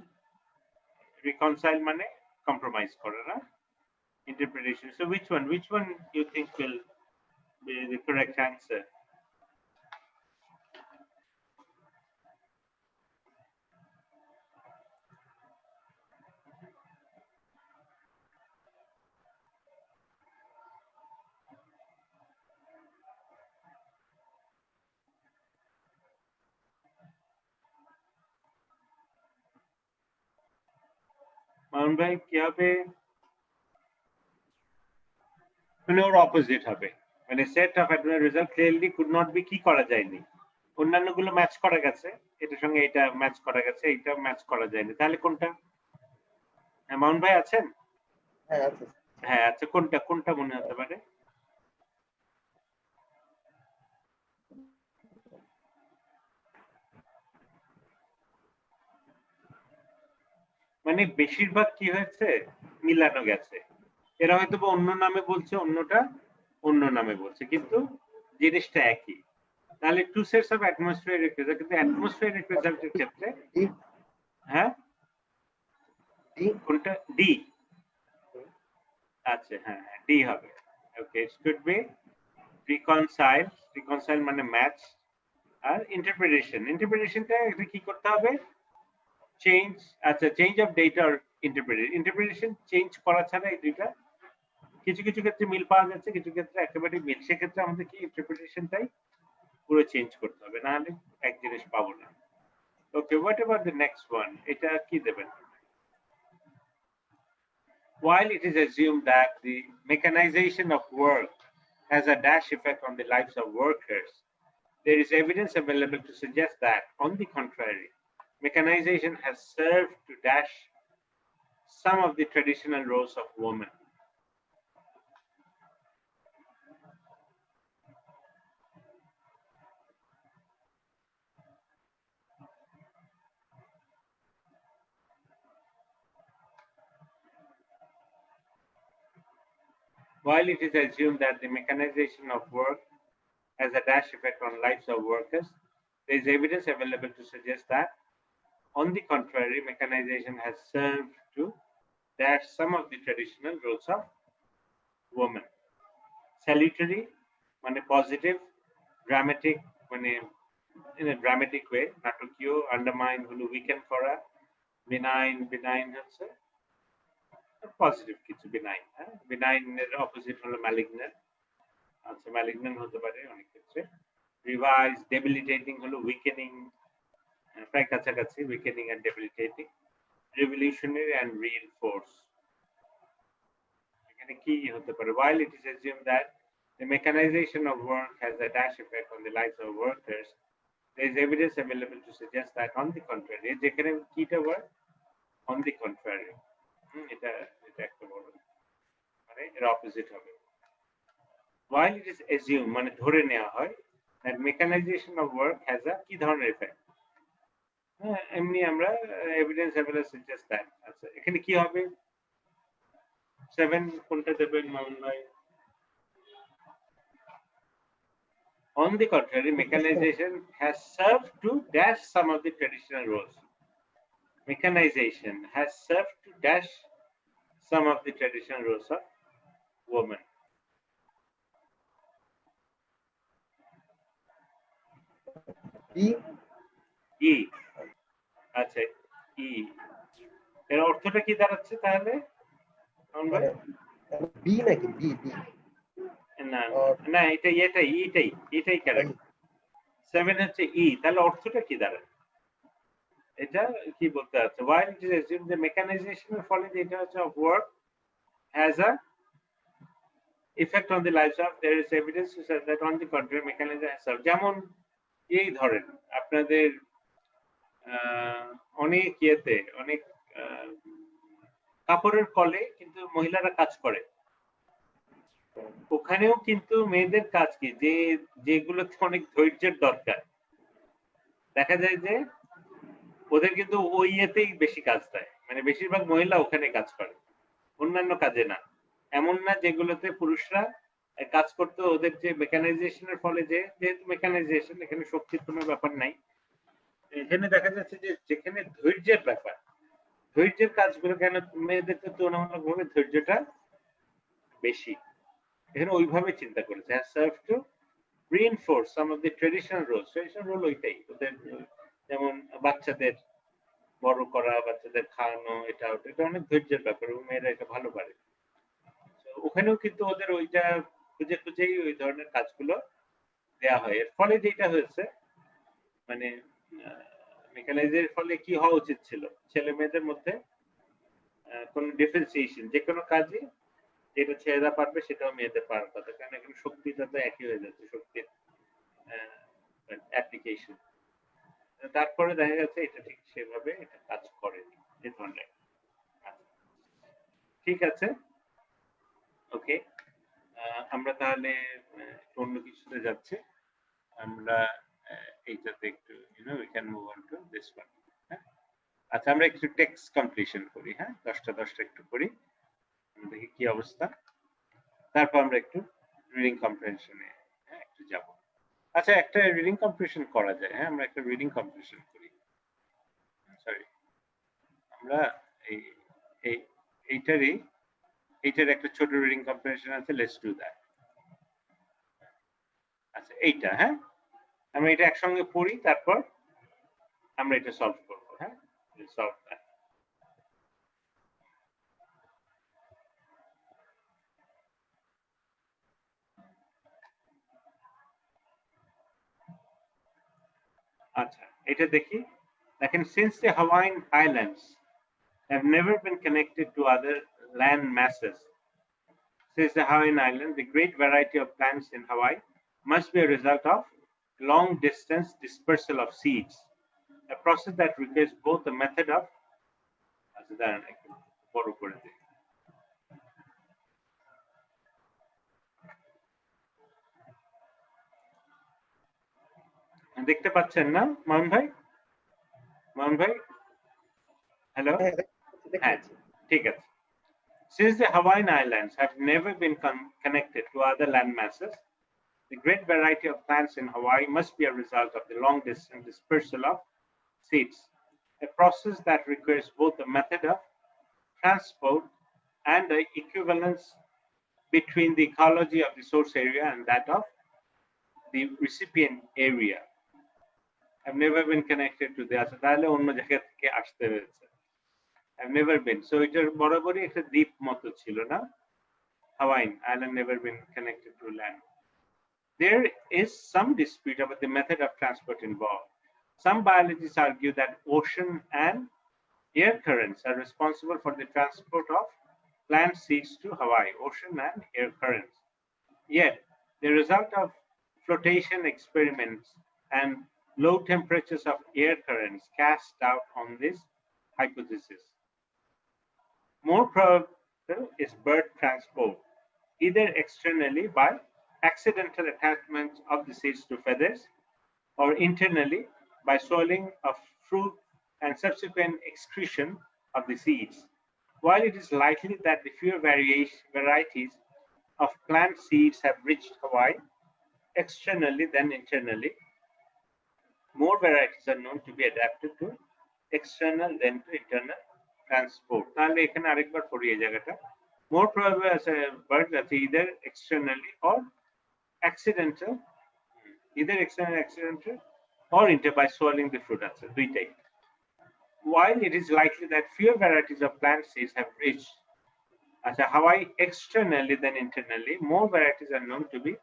mane compromise kora na? Interpretation. So which one you think will be the correct answer? মান ভাই কি হবে? মানে ওর opposite হবে, মানে set of admin result clearly could not be কি করা যায়নি, অন্যান্যগুলো ম্যাচ করা গেছে, এটার সঙ্গে এটা ম্যাচ করা গেছে, এটা ম্যাচ করা যায়নি, তাহলে কোনটা? মাউন্ট ভাই আছেন? হ্যাঁ আচ্ছা, কোনটা মনে হতে পারে? মানে বেশিরভাগ কি হয়েছে, মিলানো গেছে। এরা হয়তো অন্য নামে বলছে, অন্যটা অন্য নামে বলছে, কিন্তু জিনিসটা একই। তাহলে two sets of atmospheric result, কিন্তু অ্যাটমসফিয়ারিক রেজাল্টের ক্ষেত্রে হ্যাঁ কোনটা? ডি। আচ্ছা হ্যাঁ ডি হবে। Okay, it should be reconcile মানে ম্যাচ, আর ইন্টারপ্রিটেশনটা এটা কি করতে হবে? চেঞ্জ, আচ্ছা চেঞ্জ অফ ডেটা আর ইন্টারপ্রিটেশন চেঞ্জ করা ছাড়া এই দুইটা কিছু কিছু ক্ষেত্রে মিল পাওয়া যাচ্ছে, কিছু ক্ষেত্রে একেবারে মিল, সেক্ষেত্রে আমাদের কি ইন্টারপ্রিটেশনটাই পুরো চেঞ্জ করতে হবে, না হলে এক জিনিস পাবো না। Okay, what about the next one? এটা কি দেবেন? While it is assumed that the mechanization of work has a dash effect on the lives of workers, there is evidence available to suggest that, on the contrary, mechanization has served to dash some of the traditional roles of women. while it is assumed that the mechanization of work has a dash effect on lives of workers, there is evidence available to suggest that, on the contrary, mechanization has served to dash some of the traditional roles of women. Salutary, মানে positive, dramatic, মানে in a dramatic way, নাটকীয়, undermine হলো weaken করা, benign হচ্ছে positive কিছু benign, হ্যাঁ, benign এর opposite হলো malignant, আচ্ছা malignant হতে পারে অনেক ক্ষেত্রে। রিভাইজ, debilitating হলো weakening, প্রায় কাছাকাছি, weakening and debilitating। revolutionary and reinforce, এখানে কি হতে পারে? while it is assumed that the mechanization of work has a dash effect on the lives of workers, there is evidence available to suggest that, on the contrary, যেখানে কিটা word on the contrary, এটা একটা বড়, মানে এর opposite হবে। while it is assumed, মানে ধরে নেওয়া হয়, that mechanization of work has a কি ধরনের effect, এমনি আমরা এভিডেন্স available suggest that, আচ্ছা এখানে কি হবে? 7 কোনটা দেবেন মামুন ভাই? On the contrary, mechanization has served to dash some of the traditional roles. Mechanization has served to dash some of the traditional roles of women. E. আচ্ছা, E এর অর্থটা কি দাঁড়াচ্ছে তাহলে? বি নাকি বি? না না, এটাই কারেক্ট। 7 হচ্ছে E, তাহলে অর্থটা কি দাঁড়ায়? এটা কি বলতে আছে? while it is assumed the mechanization এর ফলে যেটা হচ্ছে of work has a effect on the lives of, there is evidence to say that, on the contrary, mechanization has served, যেমন এই ধরেন আপনাদের অনেক ইয়েতে, অনেক কাপড়ের কলে কিন্তু মহিলারা কাজ করে, ওখানেও কিন্তু মেয়েদের কাজ কি, যেগুলোতে অনেক ধৈর্যের দরকার, দেখা যায় যে ওদের কিন্তু ওই ইয়েতেই বেশি কাজ দেয়, মানে বেশিরভাগ মহিলা ওখানে কাজ করে, অন্যান্য কাজে না। এমন না যেগুলোতে পুরুষরা কাজ করতে, ওদের যে মেকানাইজেশনের ফলে, যেহেতু মেকানাইজেশন, এখানে শক্তির কোনো ব্যাপার নাই, এখানে দেখা যাচ্ছে যে যেখানে ধৈর্যের ব্যাপার, ধৈর্যের কাজগুলো কেন মেয়েদের তুলনামূলকভাবে ধৈর্যটা বেশি, এখানে ওইভাবে চিন্তা করেছে। has served to reinforce some of the traditional roles. traditional role ওইটাই, ওদের যেমন বাচ্চাদের বড় করা, বাচ্চাদের খাওয়ানো, এটা অনেক ধৈর্যের ব্যাপার, এবং মেয়েরা এটা ভালো পারে। ওখানেও কিন্তু ওদের ওইটা খুঁজে খুঁজেই ওই ধরনের কাজগুলো দেয়া হয়। এর ফলে যেটা হয়েছে, মানে মেকানাইজের ফলে কি হওয়া উচিত ছিল, ছেলে মেয়েদের মধ্যে কোনো ডিফারেন্সিয়েশন, যে কোনো কাজে যেটা ছেলেরা পারবে সেটাও মেয়েদের পারার কথা, কারণ এখানে শক্তিটা তো একই হয়ে যাচ্ছে, শক্তির অ্যাপ্লিকেশন। তারপরে দেখা যাচ্ছে এটা ঠিক সেভাবে এটা কাজ করেনি, এই ধরনের। ঠিক আছে, ওকে, আমরা তাহলে অন্য কিছুতে যাচ্ছি, আমরা এইটাতে একটু we can move on to this one. আচ্ছা, আমরা একটু টেক্সট কমপ্লিশন করি, হ্যাঁ, 10টা একটু করি, দেখি কি অবস্থা, তারপর আমরা একটু রিডিং কম্প্রিহেনশনে একটু যাব। আচ্ছা, একটা রিডিং কম্প্রিহেনশন করা যায়, হ্যাঁ, আমরা একটা রিডিং কম্প্রিহেনশন করি, সরি, আমরা এইটার একটা ছোট রিডিং কম্প্রিহেনশন আছে, লেটস ডু দ্যাট। আচ্ছা, এইটা, হ্যাঁ, আমরা এটা একসঙ্গে পড়ি, তারপর আমরা এটা সলভ করবো, হ্যাঁ, সলভ দ্যাট। আচ্ছা, এটা দেখি, দেখেন, since the Hawaiian Islands have never been connected to other land masses, says the Hawaiian Island, the great variety of plants in Hawaii must be a result of long distance dispersal of seeds, a process that requires both a method of, দেখতে পাচ্ছেন না মামুন ভাই? মামুন ভাই, hello, হ্যাঁ, ঠিক আছে। Since the Hawaiian Islands have never been connected to other land masses, the great variety of plants in Hawaii must be a result of the long-distance dispersal of seeds, a process that requires both the method of transport and the equivalence between the ecology of the source area and that of the recipient area. I've never been connected to the তাহলে অন্য জায়গা থেকে আসতে হয়েছে। I've never been. So এটার বরাবরই একটা দ্বীপ মতো ছিল না? Hawaiian island never been connected to land. There is some dispute about the method of transport involved. Some biologists argue that ocean and air currents are responsible for the transport of plant seeds to Hawaii, ocean and air currents. Yet, the result of flotation experiments and low temperatures of air currents cast doubt on this hypothesis. More probable is bird transport, either externally by accidental attachment of the seeds to feathers or internally by soiling of fruit and subsequent excretion of the seeds. While it is likely that the fewer varieties of plant seeds have reached Hawaii externally than internally, more varieties are known to be adapted to external than to internal transport. More probable as a bird that either externally or accidental, or by soiling the fruit. While it is likely that fewer varieties of plant seeds have reached as a Hawaii externally than internally, more varieties are known to be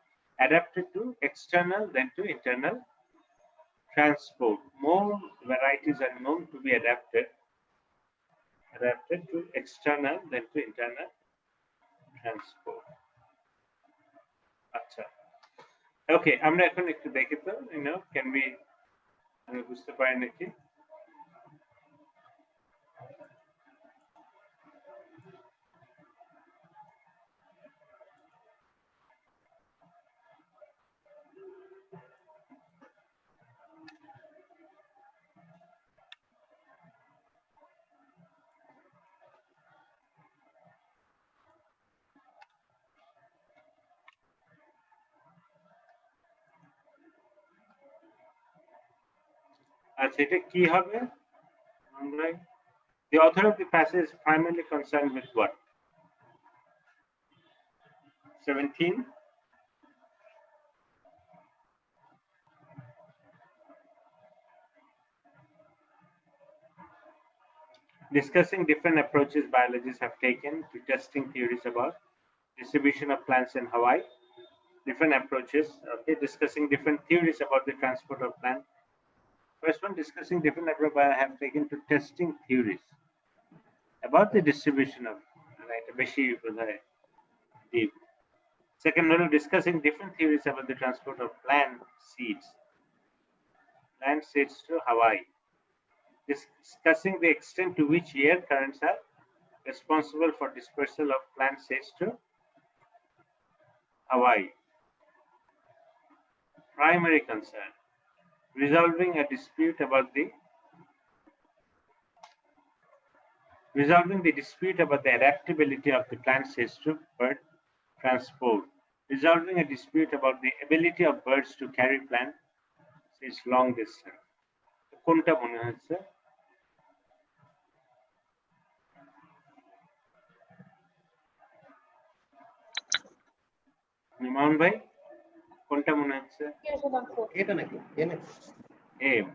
adapted to external than to internal transport. More varieties are known to be adapted to external than to internal transport. আচ্ছা, ওকে, আমরা এখন একটু দেখি তো, can we আমি বুঝতে পারি নাকি? আচ্ছা, এটা কি হবে? আমরা the author of the passage is primarily concerned with what? 17. Discussing different approaches biologists have taken to testing theories about distribution of plants in Hawaii. Different approaches, okay, discussing different theories about the transport of plants. First one, discussing different approaches I have taken to testing theories about the distribution of deep. Second one, discussing different theories about the transport of plant seeds to Hawaii. Discussing the extent to which air currents are responsible for dispersal of plant seeds to Hawaii. Primary concern, resolving the dispute about the adaptability of the plant seeds to bird transport. Resolving a dispute about the ability of birds to carry plant seeds long distance. কোনটা মনে হচ্ছে? নিমান ভাই, কোনটা মনে হচ্ছে? এটা নাকি M.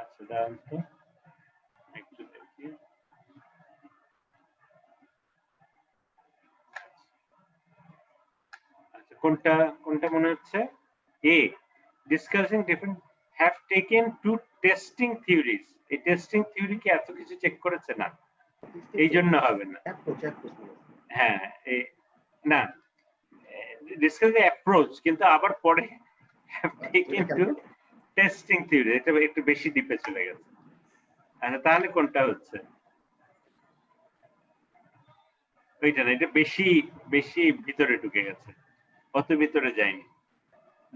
আচ্ছা, দাঁড়ান তো একটু দেখি। আচ্ছা, কোনটা মনে হচ্ছে? A, discussing different have taken to testing theories. এই টেস্টিং থিওরি কি এত কিছু চেক করেছে না, এই জন্য হবে না। হ্যাঁ, না, ডিসকাস দ্য অ্যাপ্রোচ, কিন্তু আবার পরে have taken to testing theory, এটা একটু বেশি ডিপে চলে গেছে। আচ্ছা, তাহলে কোনটা হচ্ছে? ওইটা না, এটা বেশি ভিতরে ঢুকে গেছে, অত ভিতরে যায়নি।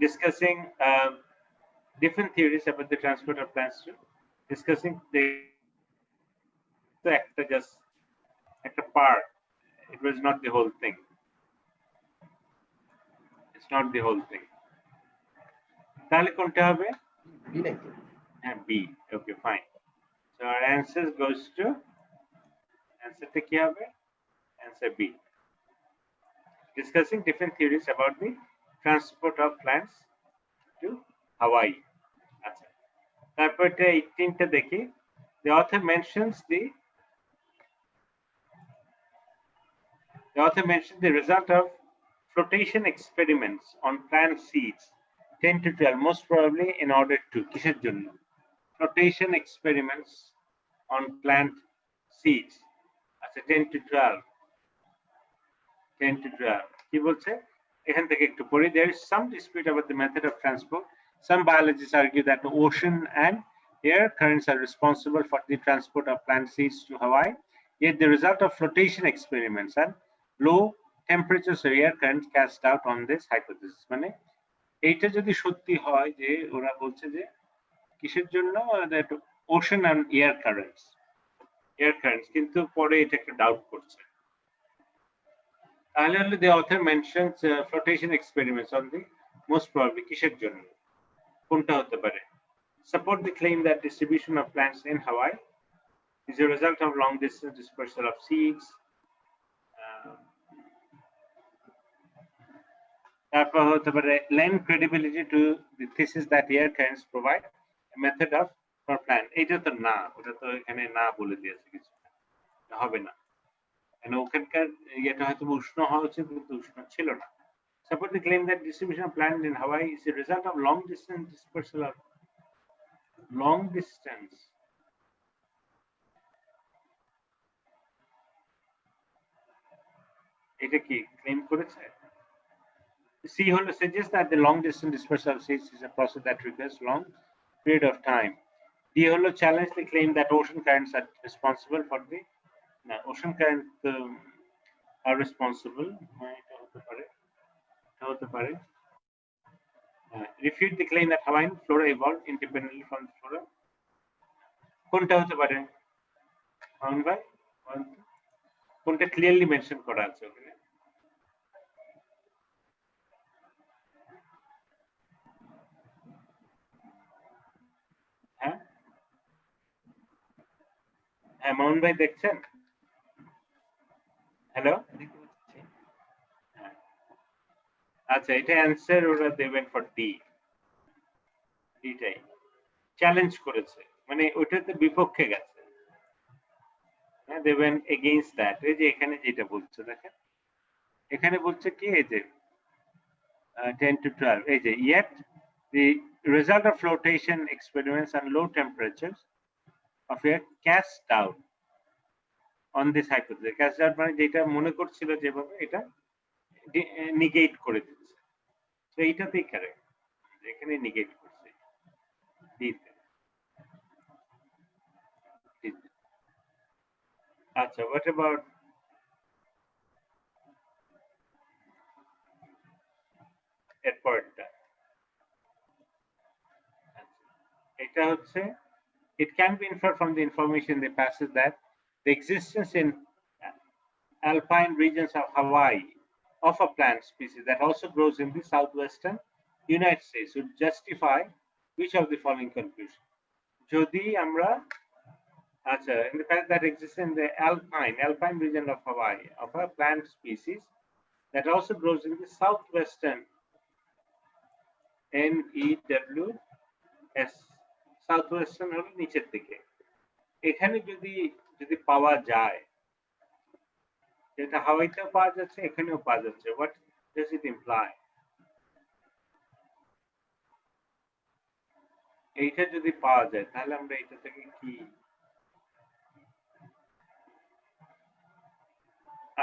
Discussing different theories about the transport of plants to Discussing the just a part. It was not the whole thing. It's not the whole thing. তাহলে কোনটা হবে? B নাকি? হ্যাঁ, B. Okay, fine. So our answer goes to answer টা কি হবে? Answer B. Discussing different theories about the transport of plants to Hawaii. আচ্ছা, তারপর 18টা দেখি. The author mentions the result of flotation experiments on plant seeds 10 to 12, most probably in order to কিসের জন্য? Flotation experiments on plant seeds. আচ্ছা, 10 to 12. 10 to 12. কি বলছে? এখান থেকে একটু পড়ি. There is some dispute about the method of transport. Some biologists argue that the ocean and air currents are responsible for the transport of plant seeds to Hawaii. Yet the result of flotation experiments and low temperatures of air currents cast doubt on this hypothesis. মানে এইটা যদি সত্যি হয় যে ওরা বলছে যে কিসের জন্য? that ocean and air currents, কিন্তু পরে এটা একটা ডাউট করছে. তাহলে the author mentions flotation experiments on the most probably কিসের জন্য? কোনটা হতে পারে? Support the claim that distribution of plants in Hawaii is a result of long distance dispersal of seeds. তারপর হতে পারে lend credibility to the thesis that air currents provide a method of for plant. এটা তো না, ওটা তো এখানে না বলে দিয়েছে কিছু, হবে না. And ওখানকার এটা হয়তো উষ্ণ হওয়া উচিত, কিন্তু উষ্ণ ছিল না. Support the claim that distribution of plants in Hawaii is a result of long distance dispersal of long distance. এটা কি ক্লেম করেছে? C হলো suggests that the long distance dispersal of seeds is a process that requires long period of time. D হলো challenge the claim that ocean currents are responsible for the ocean currents are responsible. এটা হতে পারে. Refute the claim that Hawaiian flora evolved independently from the flora. কোনটা হতে পারে? ভাই কোনটা clearly mention করা আছে ওখানে? হ্যাঁ, মামুন ভাই দেখছেন? হ্যালো, আচ্ছা, এটা অ্যান্সার ওরা দেবেন ফর ডি. এটাই চ্যালেঞ্জ করেছে, মানে ওটাতে বিপক্ষে গেছে. হ্যাঁ, দেবেন এগেইনস্ট দ্যাট. এই যে এখানে যেটা বলছে দেখেন, এখানে বলছে কি, এই যে 10 to 12, এই যে yet the result of flotation experiments and low temperatures of air cast doubt on this hypothesis. Cast doubt মানে যেটা মনে করছিল যেভাবে, এটা নিগেট করে দিচ্ছে. তো এইটাতেই কারেক্ট, এখানে নিগেট করছে. আচ্ছা, what about এরপরটা? এটা হচ্ছে it can be inferred from the information in the passage that the existence in alpine regions of Hawaii of a plant species that also grows in the southwestern United States would justify which of the following conclusion? যদি আমরা আচ্ছা, in the fact that exists in the alpine region of Hawaii of a plant species that also grows in the southwestern NEWS, southwestern হলো নিচের দিকে. এখানে যদি পাওয়া যায়, যেটা হাওয়াইতেও পাওয়া যাচ্ছে, এখানেও পাওয়া যাচ্ছে, what does it imply? এইটা যদি পাওয়া যায়, তাহলে আমরা এটা থেকে কি?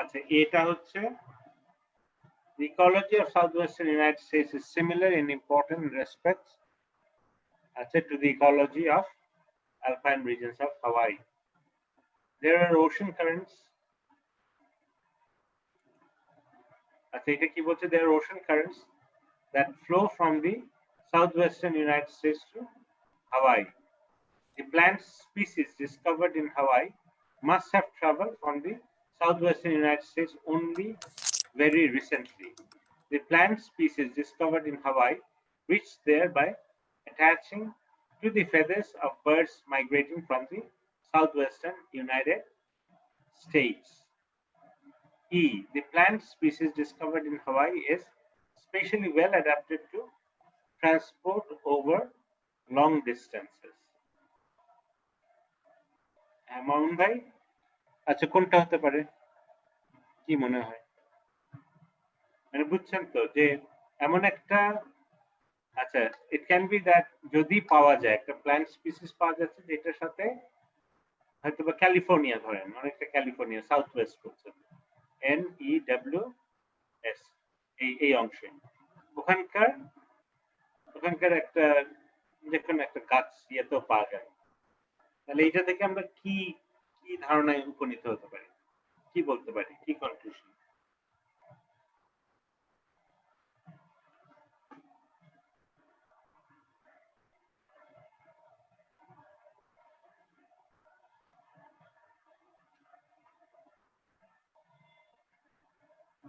আচ্ছা, এটা হচ্ছে the ecology of southwestern United States is similar in important respects to the ecology of alpine regions of Hawaii. There are ocean currents. এটা কি বলছে? There are ocean currents that flow from the southwestern United States to Hawaii. The plant species discovered in Hawaii must have traveled from the southwestern United States only very recently. The plant species discovered in Hawaii reached there by attaching to the feathers of birds migrating from the southwestern United States. E. The plant species discovered in Hawaii is especially well adapted to transport over long distances. Mamun ভাই, আচ্ছা কোনটা হতে পারে, কি মনে হয়? মানে বুঝছেন তো যে এমন একটা, আচ্ছা ইট ক্যান বি দ্যাট যদি পাওয়া যায় একটা প্ল্যান্ট স্পিসিস পাওয়া যাচ্ছে যেটার সাথে হয়তো বা ক্যালিফোর্নিয়া, ধরেন অনেকটা ক্যালিফোর্নিয়া সাউথ ওয়েস্ট করছে, NEWS এই অংশে ওখানকার একটা যেখানে একটা গাছ ইয়েতেও পাওয়া যায়, তাহলে এটা থেকে আমরা কি কি ধারণায় উপনীত হতে পারি, কি বলতে পারি, কি কনক্লুশন?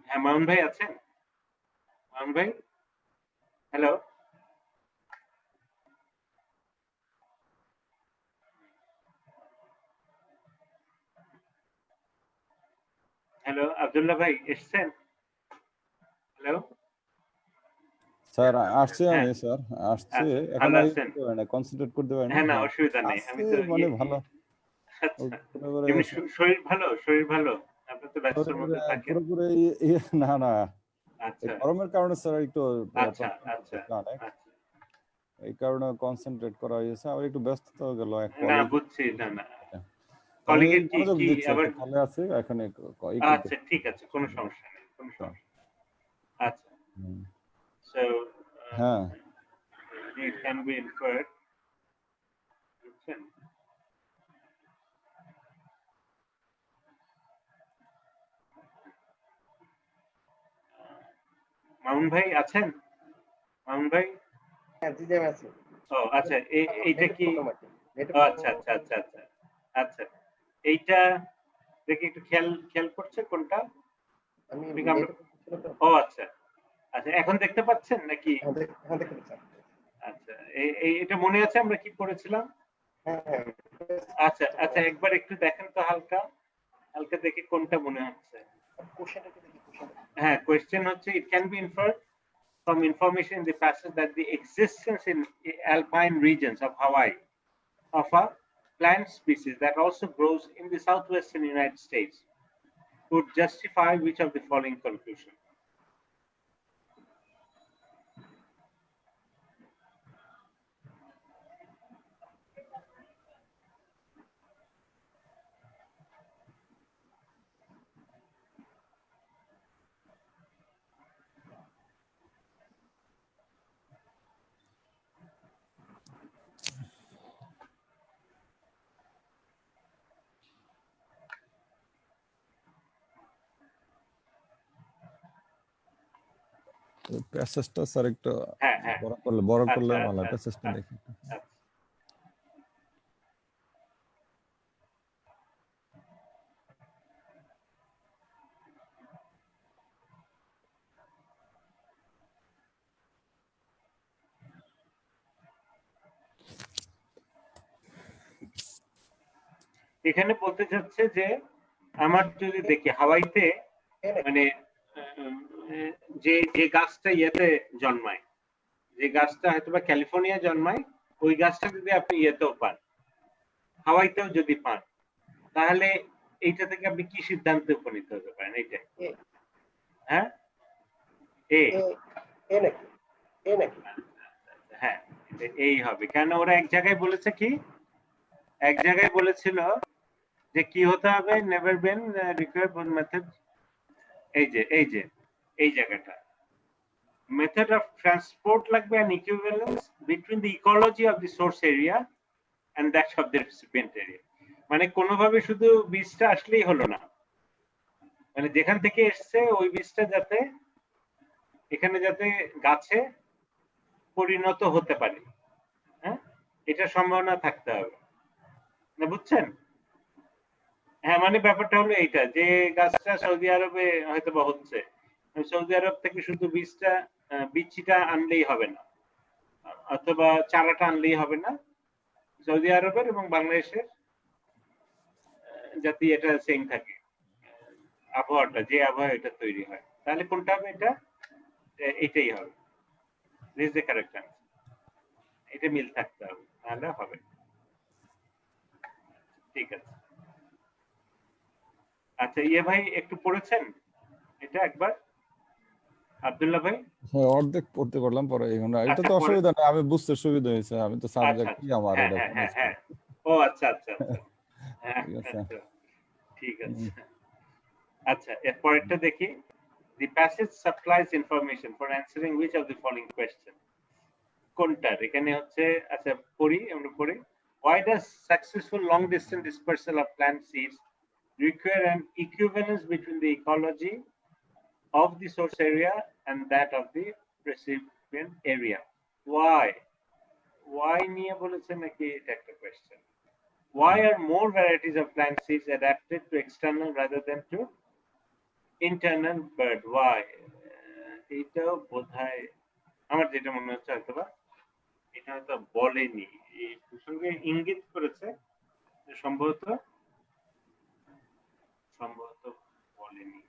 হ্যাঁ মামুন ভাই আছেন? মামুন ভাই, হ্যালো হ্যালো, আব্দুল্লাহ ভাই এসছেন? হ্যালো স্যার আসছে, আমি স্যার আসছে, এখন কনসেন্ট্রেট করতে পারি না। হ্যাঁ না অসুবিধা নেই, আমি তো মানে ভালো। শরীর ভালো, শরীর ভালো, আপনি তো ব্যস্ততার মধ্যে থাকেন পুরোপুরি না না, আচ্ছা গরমের কারণে স্যার একটু আচ্ছা আচ্ছা এই কারণে কনসেন্ট্রেট করা হয়েছে, আর একটু ব্যস্ততা হয়ে গেল। না বুঝছি, না না কলিগের কি আবার ভালো আছে এখন। আচ্ছা ঠিক আছে, কোনো সমস্যা নেই, কোনো সমস্যা। আচ্ছা so হ্যাঁ it can be inferred, বুঝছেন? মামুন ভাই আছেন? মামুন ভাই, হ্যাঁ জি আমি আছি। ও আচ্ছা, এইটা কি, আচ্ছা আচ্ছা আচ্ছা আচ্ছা আচ্ছা, এইটা দেখি একটু খেয়াল করছে কোনটা? ও আচ্ছা আচ্ছা, এখন দেখতে পাচ্ছেন নাকি? আচ্ছা এটা মনে আছে আমরা কি পড়েছিলাম? আচ্ছা আচ্ছা, একবার একটু দেখেন তো, হালকা হালকা দেখি কোনটা মনে হচ্ছে। হ্যাঁ, কোয়েশ্চেন হচ্ছে it can be inferred from information in the passage that the existence in alpine regions of Hawaii of a plant species that also grows in the southwestern United States would justify which of the following conclusion? প্যাসেজটা sir একটু হ্যাঁ বড় করলে ভালো, প্যাসেজটা দেখি। এখানে বলতে চাচ্ছে যে আমার যদি দেখি হাওয়াইতে মানে যে গাছটা ইয়েতে জন্মায়, যে গাছটা হয়তো বা ক্যালিফোর্নিয়া জন্মায়, ওই গাছটা যদি আপনি ইয়েতেও পান, হাওয়াইতেও যদি পান, তাহলে এইটা থেকে আপনি কি সিদ্ধান্তে উপনীত হতে পারেন? এইটা হ্যাঁ হ্যাঁ এই হবে, কেন ওরা এক জায়গায় বলেছে কি, এক জায়গায় বলেছিল যে কি হতে হবে, নেভার বিন রিকোয়ার্ড মেথড, এই জায়গাটা method of transport লাগবে and equivalence between the ecology of the source area and that of the recipient area, মানে কোনোভাবে শুধু বীজটা আসলেই হলো না, মানে যেখান থেকে এসছে ওই বীজটা যাতে এখানে যাতে গাছে পরিণত হতে পারে, হ্যাঁ এটা সম্ভাবনা থাকতে হবে। না বুঝছেন? হ্যাঁ মানে ব্যাপারটা হলো এইটা যে গাছটা সৌদি আরবে হয়তো বা হচ্ছে, সৌদি আরব থেকে শুধু বীজটা আনলেই হবে না, অথবা চারাটা আনলেই হবে না, সৌদি আরবের এবং বাংলাদেশের যাতে এটা সেম থাকে আবহাওয়াটা, যে আবহাওয়া এটা তৈরি হয়, তাহলে কোনটা হবে? এটাই হবে। This is the correct answer. এটা মিল থাকতে হবে, তাহলে হবে। ঠিক আছে। আচ্ছা ভাই একটু পড়েছেন এটা একবার, আব্দুল্লাহ ভাই? হ্যাঁ অর্ধেক পড়তে পারলাম, পরে এখন এটা আচ্ছা তো পরে, অসুবিধা নেই, আমি বুঝতে সুবিধা হয়েছে, আমি তো আচ্ছা সাবজেক্ট কি আচ্ছা, আমার হ্যাঁ এটা হ্যাঁ হ্যাঁ হ্যাঁ, ও আচ্ছা আচ্ছা আচ্ছা, হ্যাঁ ঠিক আছে। আচ্ছা, ঠিক আছে। আচ্ছা এর পরেরটা দেখি। The passage supplies information for answering which of the following question? কোনটার? এখানে হচ্ছে, আচ্ছা পড়ি, আমরা পড়ি। Why does successful long distance dispersal of plant seeds require an equivalence between the ecology of the source area and that of the recipient area? Why নিয়ে বলেছে নাকি এটা একটা question? Why are more varieties of plant seeds adapted to external rather than to internal bird? Why? এটাও বোধহয় আমার যেটা মনে হচ্ছে হয়তো বা এটা হয়তো বলেনি, এই প্রসঙ্গে ইঙ্গিত করেছে, সম্ভবত বলেনি।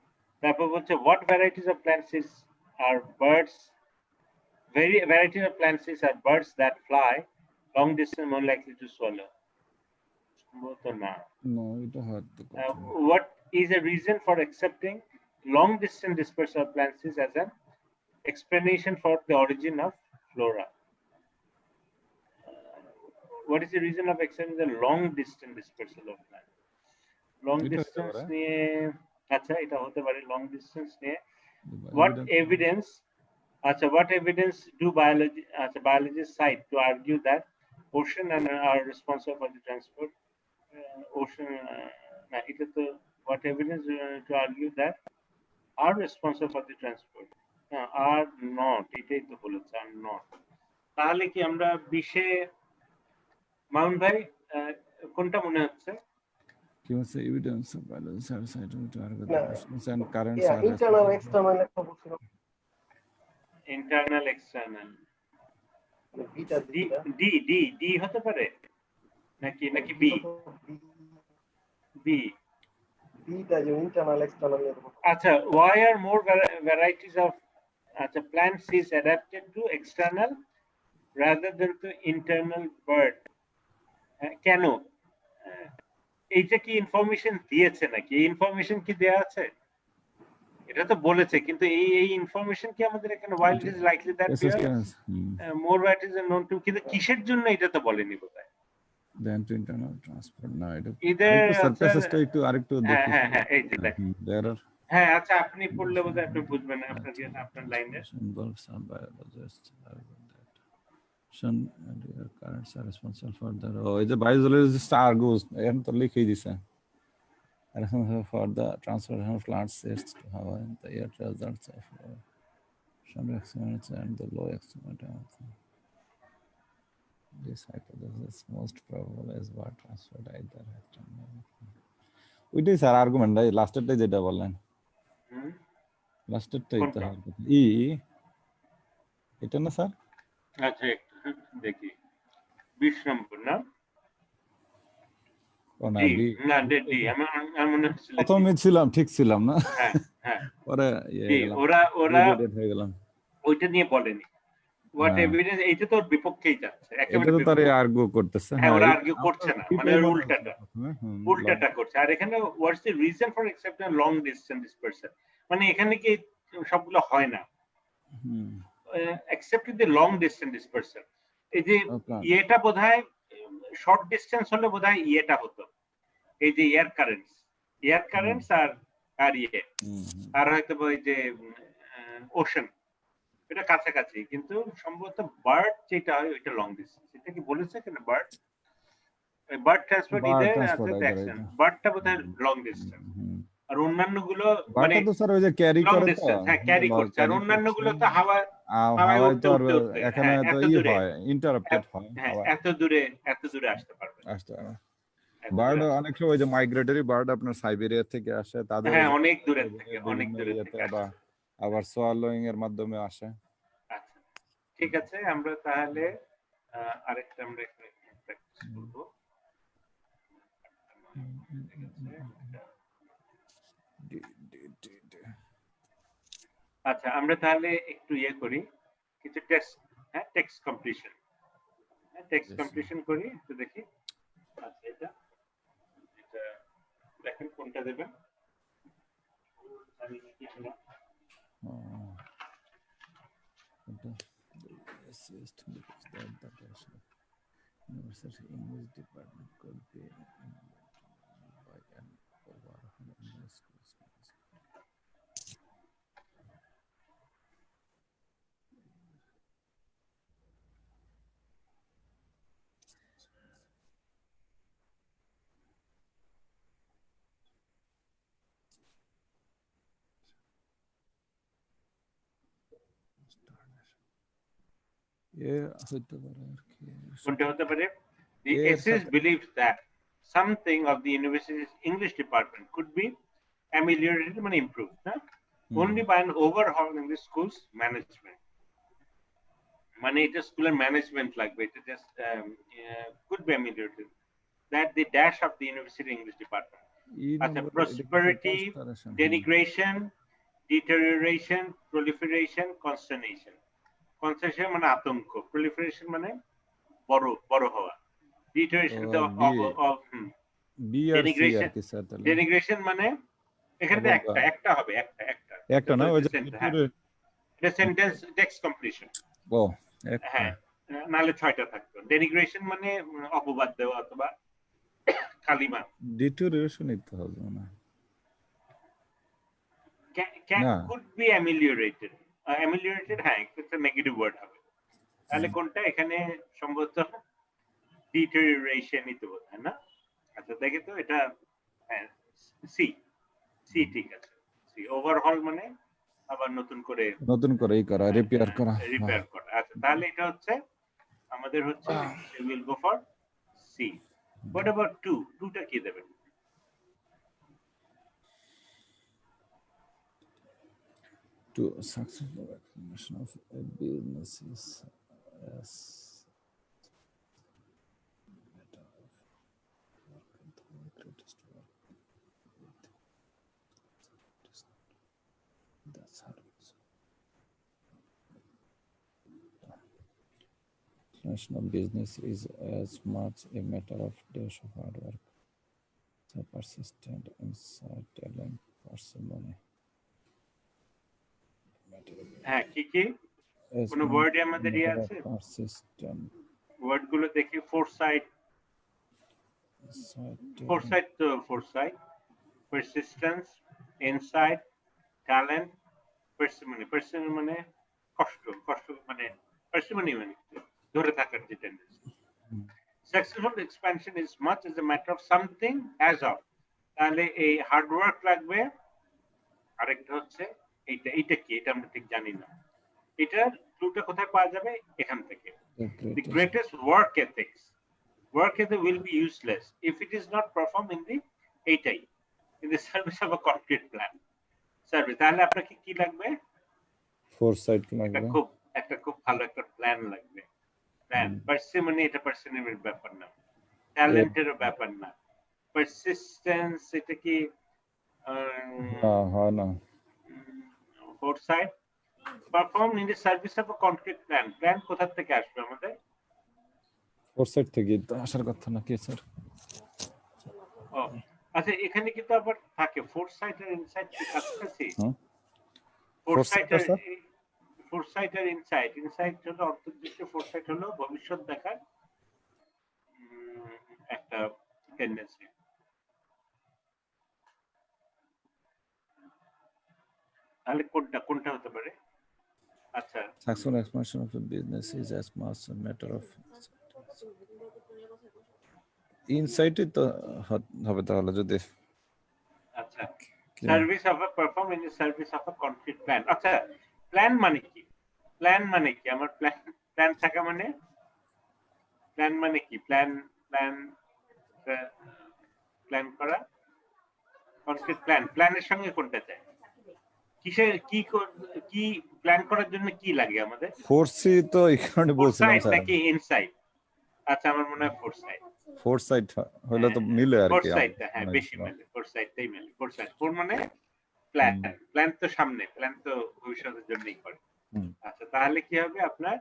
তারপর হচ্ছে what varieties of plant seeds are birds? Varieties of plant seeds are birds that fly long distance more likely to swallow. সম্ভবত না। না এটা হয়তো What is a reason for accepting long distance dispersal of plant seeds as an explanation for the origin of flora? What is the reason of accepting the long distance dispersal of plants? Long distance নিয়ে, আচ্ছা এটা হতে পারে long distance নিয়ে। What evidence do biologists cite to argue that ocean are responsible for the transport? What evidence to argue that are responsible for the transport? Are not, এটাই তো বলেছে, are not। তাহলে কি আমরা 20-এ মাউন্ট ভাই কোনটা মনে হচ্ছে? কি হচ্ছে evidence of biology scientific to argument and currents আর ইন্টারনাল এক্সটারনাল একটা বলছিল, ইন্টারনাল এক্সটার্নাল, বিটা ডি হতে পারে নাকি বি? বিটা যে ইন্টারনাল এক্সটারনাল। আচ্ছা why are more varieties of plant seeds adapted to external rather than to internal bird? কেন? এইটা কি ইনফরমেশন দিয়েছে নাকি? এই ইনফরমেশন কি দেয়া আছে? এটা তো বলেছে, কিন্তু এই ইনফরমেশন কি আমাদের এখানে while it is likely that more varieties are known to, কিন্তু কিসের জন্য এটা তো বলেনি বোধহয়। দেন টু ইন্টারনাল ট্রান্সপোর্ট না, এটা ইদার সারফেসটা একটু আরেকটু দেখি। হ্যাঁ এই যে দেখেন, देयर आर, হ্যাঁ আচ্ছা আপনি পড়লে বোধহয় আপনি বুঝবেন না, আপনার লাইনে involves some biologists argue that ocean and air currents are responsible for the, এই যে biologist argues এখন তো লিখেই দিছে, for the transportation of plant seeds to Hawaii and the air results of some experiments and the low experiment of this hypothesis most probable is what transferred either external. ওইটাই sir argument, লাস্টেরটাই যেটা বললেন, লাস্টেরটাই তো এটা না sir? আচ্ছা দেখি 20 নম্বর না, প্রথমে ছিলাম ঠিক ছিলাম না, পরে হয়ে গেলাম। ওইটা নিয়ে বলেনি হোয়াট এভিডেন্স, এইটা তো বিপক্ষেই যাচ্ছে, একেবারে তো তারে আর্গু করতেছে। হ্যাঁ ওরা আর্গু করছে না, মানে উল্টাটা করছে। আর এখানে what's the reason for accepting long distance dispersion, মানে এখানে কি সবগুলো হয় না, accepting the long distance dispersion. এই যে এটা বোধহয় শর্ট ডিসটেন্স হলে বোধহয় এটা হতো, এই যে এয়ার কারেন্টস আর আর হয়তো ওই যে ওশান, এটা কাছাকাছি, কিন্তু সম্ভবত বার্ড যেটা হয় ওইটা লং ডিসটেন্স। এটা কি বলেছে কেন? বার্ড ট্রান্সপোর্ট বার্ডটা বোধহয় লং ডিসটেন্স, আর অন্যান্য গুলো মানে তো স্যার ওই যে ক্যারি করে, হ্যাঁ ক্যারি করছে, আর অন্যান্য গুলো তো হাওয়ায় উঠতে উঠতে এখানে তো হয়, ইন্টারাপ্টেড হয়, এত দূরে আসতে পারবে। বার্ড অনেক সময় যে মাইগ্রেটরি বার্ড আপনার সাইবেরিয়া থেকে আসে, তাদের হ্যাঁ, অনেক দূরে থেকে, অনেক বিভিন্ন দূরে ইয়েতে থেকে আসে। আবার সোয়ালোয়িং এর মাধ্যমে আসে। আচ্ছা, ঠিক আছে, আমরা তাহলে আরেকটা আমরা এখানে প্র্যাকটিস করব। আচ্ছা, আমরা তাহলে একটু ইয়ে করি, কিছু টেক্সট, হ্যাঁ, টেক্সট কমপ্লিশন, হ্যাঁ, টেক্সট কমপ্লিশন করি, একটু দেখি। আচ্ছা, এটা দেখেন কোনটা দেবেন। University English department could be by an overhaul in the schools. কোনটা হতে পারে? The essays believes that something of the university's English department could be ameliorated and improved, only by an overhaul in the school's management. মানে এটা স্কুলের management লাগবে, এটা just could be ameliorated, that the dash of the university English department. আচ্ছা, prosperity, denigration, deterioration, proliferation, consternation. Consternation মানে আতঙ্ক, proliferation মানে বড় বড় হওয়া, deterioration তো denigration মানে এখানে একটা হবে, একটা না, ওই যে এটা সেন্টেন্স টেক্সট কমপ্লিশন। হ্যাঁ, নাহলে 6টা থাকতো। ডেনিগ্রেশন মানে অপবাদ দেওয়া অথবা কালিমা। ডিটোরিয়েশন ইতে হবে না, could be ameliorated, ameliorated, হ্যাঁ, একটা নেগেটিভ ওয়ার্ড হবে। তাহলে কোনটা এখানে সম্ভবত ডিটোরিয়েশন ইতে বোধ হয় না। আচ্ছা, দেখে তো এটা, হ্যাঁ, সি, ঠিক আছে, সি। ওভারহল মানে আবার নতুন করে ই করা, রিপেয়ার করা। আচ্ছা, তাহলে এটা হচ্ছে আমাদের হচ্ছে we will go for C. What about 2? 2টা কি দেবেন? To successful expansion of a business is as matter of work and the greatest work with that's service. National business is as much a matter of days of hard work, so persistent insight, talent, parsimony. হ্যাঁ, কি কোন ওয়ার্ডে আমাদের ইয়ে আছে? persistent word গুলো দেখি। Foresight তো foresight, persistence, insight, talent, parsimony মানে কষ্ট মানে parsimony মানে ধরে থাকার যে tendency. Successful expansion is much as a matter of something as of, তাহলে এই হার্ড ওয়ার্ক লাগবে। আরেকটা হচ্ছে এইটা কি, এটা আমরা ঠিক জানি না। এটার ক্লুটা কোথায় পাওয়া যাবে? এখান থেকে। The greatest work ethics will be useless if it is not performed in the এইটাই in the service of a concrete plan. Service, তাহলে আপনাকে কি লাগবে? ফোরসাইট লাগবে, একটা খুব ভালো একটা প্ল্যান লাগবে। প্ল্যান, পার্সিমনি, এটা পার্সিমনির ব্যাপার না, ট্যালেন্টেরও ব্যাপার না। পারসিস্টেন্স, এটা কি হয় না। Foresight, perform in the service of a concrete plan. Plan কোথা থেকে আসবে আমাদের? ফোরসাইট থেকে তো আসার কথা না কি স্যার? আচ্ছা, এখানে কিন্তু আবার থাকে ফোরসাইট আর ইনসাইট কি কাছাকাছি? ফোরসাইট আর ইনসাইট হলো অন্তর্দৃষ্টি, ফোরসাইট হলো ভবিষ্যৎ দেখার একটা টেন্ডেন্সি। তাহলে কোনটা হতে পারে? আচ্ছা, successful expansion of a business is as much a matter of insight তো হবে তাহলে যদি। আচ্ছা, service of a perform in the service of a concrete plan. আচ্ছা, প্ল্যান মানে কি? আমার প্ল্যান থাকা মানে কি? প্ল্যান প্ল্যান করা, কনক্রিট প্ল্যান, প্ল্যানের সঙ্গে কোনটা চাই? কিসের কি প্ল্যান করার জন্য কি লাগে আমাদের? ফোরসি তো এখানে বলছিলাম ফোরসাইট স্যার। নাকি ইনসাইট? আচ্ছা আমার মনে হয় ফোরসাইট। ফোরসাইট হলে তো মিলে আর কি। ফোরসাইটটা হ্যাঁ বেশি মিলে, ফোরসাইটটাই মিলে। ফোরসাইট, ফোর মানে প্ল্যান, প্ল্যান তো সামনে, প্ল্যান তো ভবিষ্যতের জন্যই করে। আচ্ছা তাহলে কি হবে আপনার?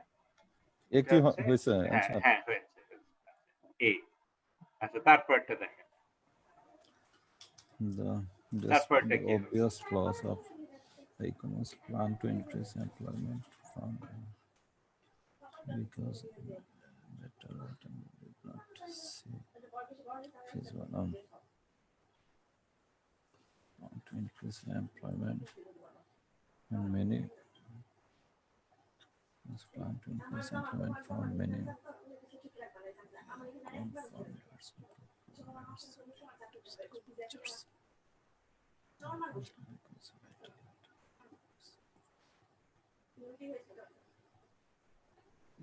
একই হয়েছে। হ্যাঁ হ্যাঁ হয়েছে। এই আচ্ছা তারপরটা দেখেন। The obvious flaws of the economist plan to increase employment from because better alternative did not see feasible to increase employment and many this plan to increase employment from many confounders expenditures.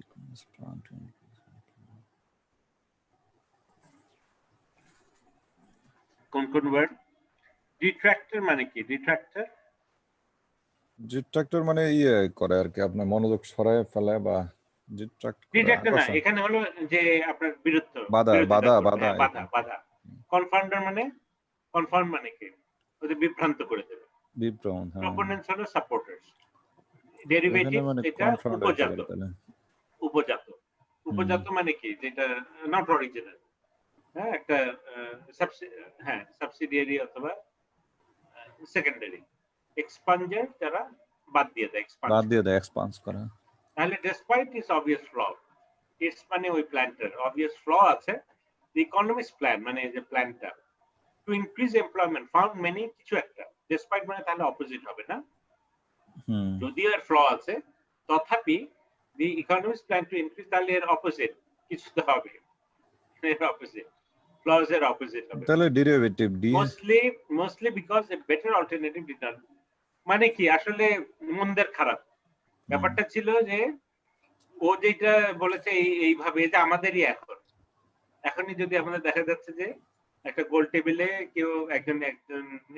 Economist plan to increase employment. কোন word? ডিট্রাক্টর মানে কি? ডিট্রাক্টর ডিট্রাক্টর মানে ইয়ে করে আর কি, আপনার মনোযোগ সরায় ফেলে বা ডিট্রাক্টর না, এখানে হলো যে আপনার বিরুদ্ধ, বাধা। কনফাউন্ডার মানে, কনফার্ম মানে কি? ওদের বিভ্রান্ত করে দেবে। বিভ্রান্ত। প্রপোনেন্টস হলো সাপোর্টার্স। ডেরিভেটিভ এটা উপজাত মানে কি? যেটা নট অরিজিনাল, হ্যাঁ একটা সাবসিডিয়ারি অথবা সেকেন্ডারি। এক্সপান্ডার যারা বাদ দিয়ে দেয়, এক্সপান্স করা। তাহলে despite its obvious flaw, it's মানে ওই প্ল্যানটার obvious flaw আছে, the economist plan মানে যে প্ল্যানটা to increase employment found many কিছু একটা, despite মানে তাহলে অপোজিট হবে না? যদিও এর ফ্ল আছে তথাপি the economist plan to increase তাহলে এর অপোজিট কিছু তো হবে, এর অপোজিট ফ্লস এর অপোজিট হবে, তাহলে derivative D mostly because a better alternative did not, মানে কি আসলে মন্দের খারাপ ব্যাপারটা ছিল যে ও যেটা বলেছে এইভাবে যে আমাদেরই এখনই যদি আমাদের দেখা যাচ্ছে যে একটা গোল টেবিলে কেউ একজন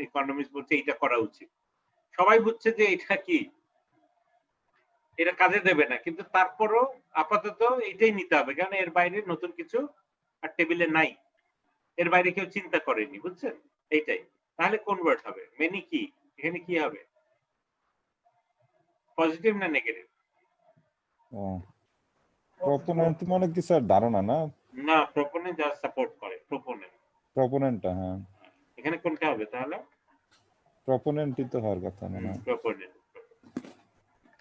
ইকোনমিস্ট বলছে এইটা করা উচিত, সবাই বুঝছে যে এটা কি, এটা কাজে দেবে না, কিন্তু তারপরও আপাতত এইটাই নিতে হবে, কারণ এর বাইরে নতুন কিছু আর টেবিলে নাই, এর বাইরে কেউ চিন্তা করেনি, বুঝছেন? এইটাই তাহলে কনভার্ট হবে। মেনি কি এখানে কি হবে? পজিটিভ না নেগেটিভ? প্রপোনেন্ট মানে কি স্যার ধারণা না? না, প্রপোনেন্ট যা সাপোর্ট করে, প্রপোনেন্টটা হ্যাঁ, এখানে কোনটা হবে তাহলে? প্রপোনেন্টই তো হওয়ার কথা মনে হয়। প্রপোনেন্ট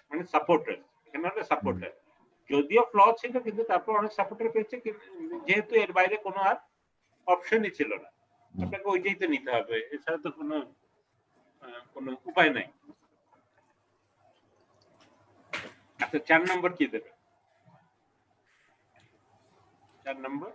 মানে সাপোর্টার, এখানে হলো সাপোর্টার। যদিও ফ্ল ছিল কিন্তু তারপর অনেক সাপোর্টার পেয়েছে, যেহেতু এর বাইরে কোনো আর অপশনই ছিল না, আপনাকে ওইটাই তো নিতে হবে, এছাড়া তো কোনো উপায় নাই। আচ্ছা 4 নম্বর কি দেবে? 4 নম্বর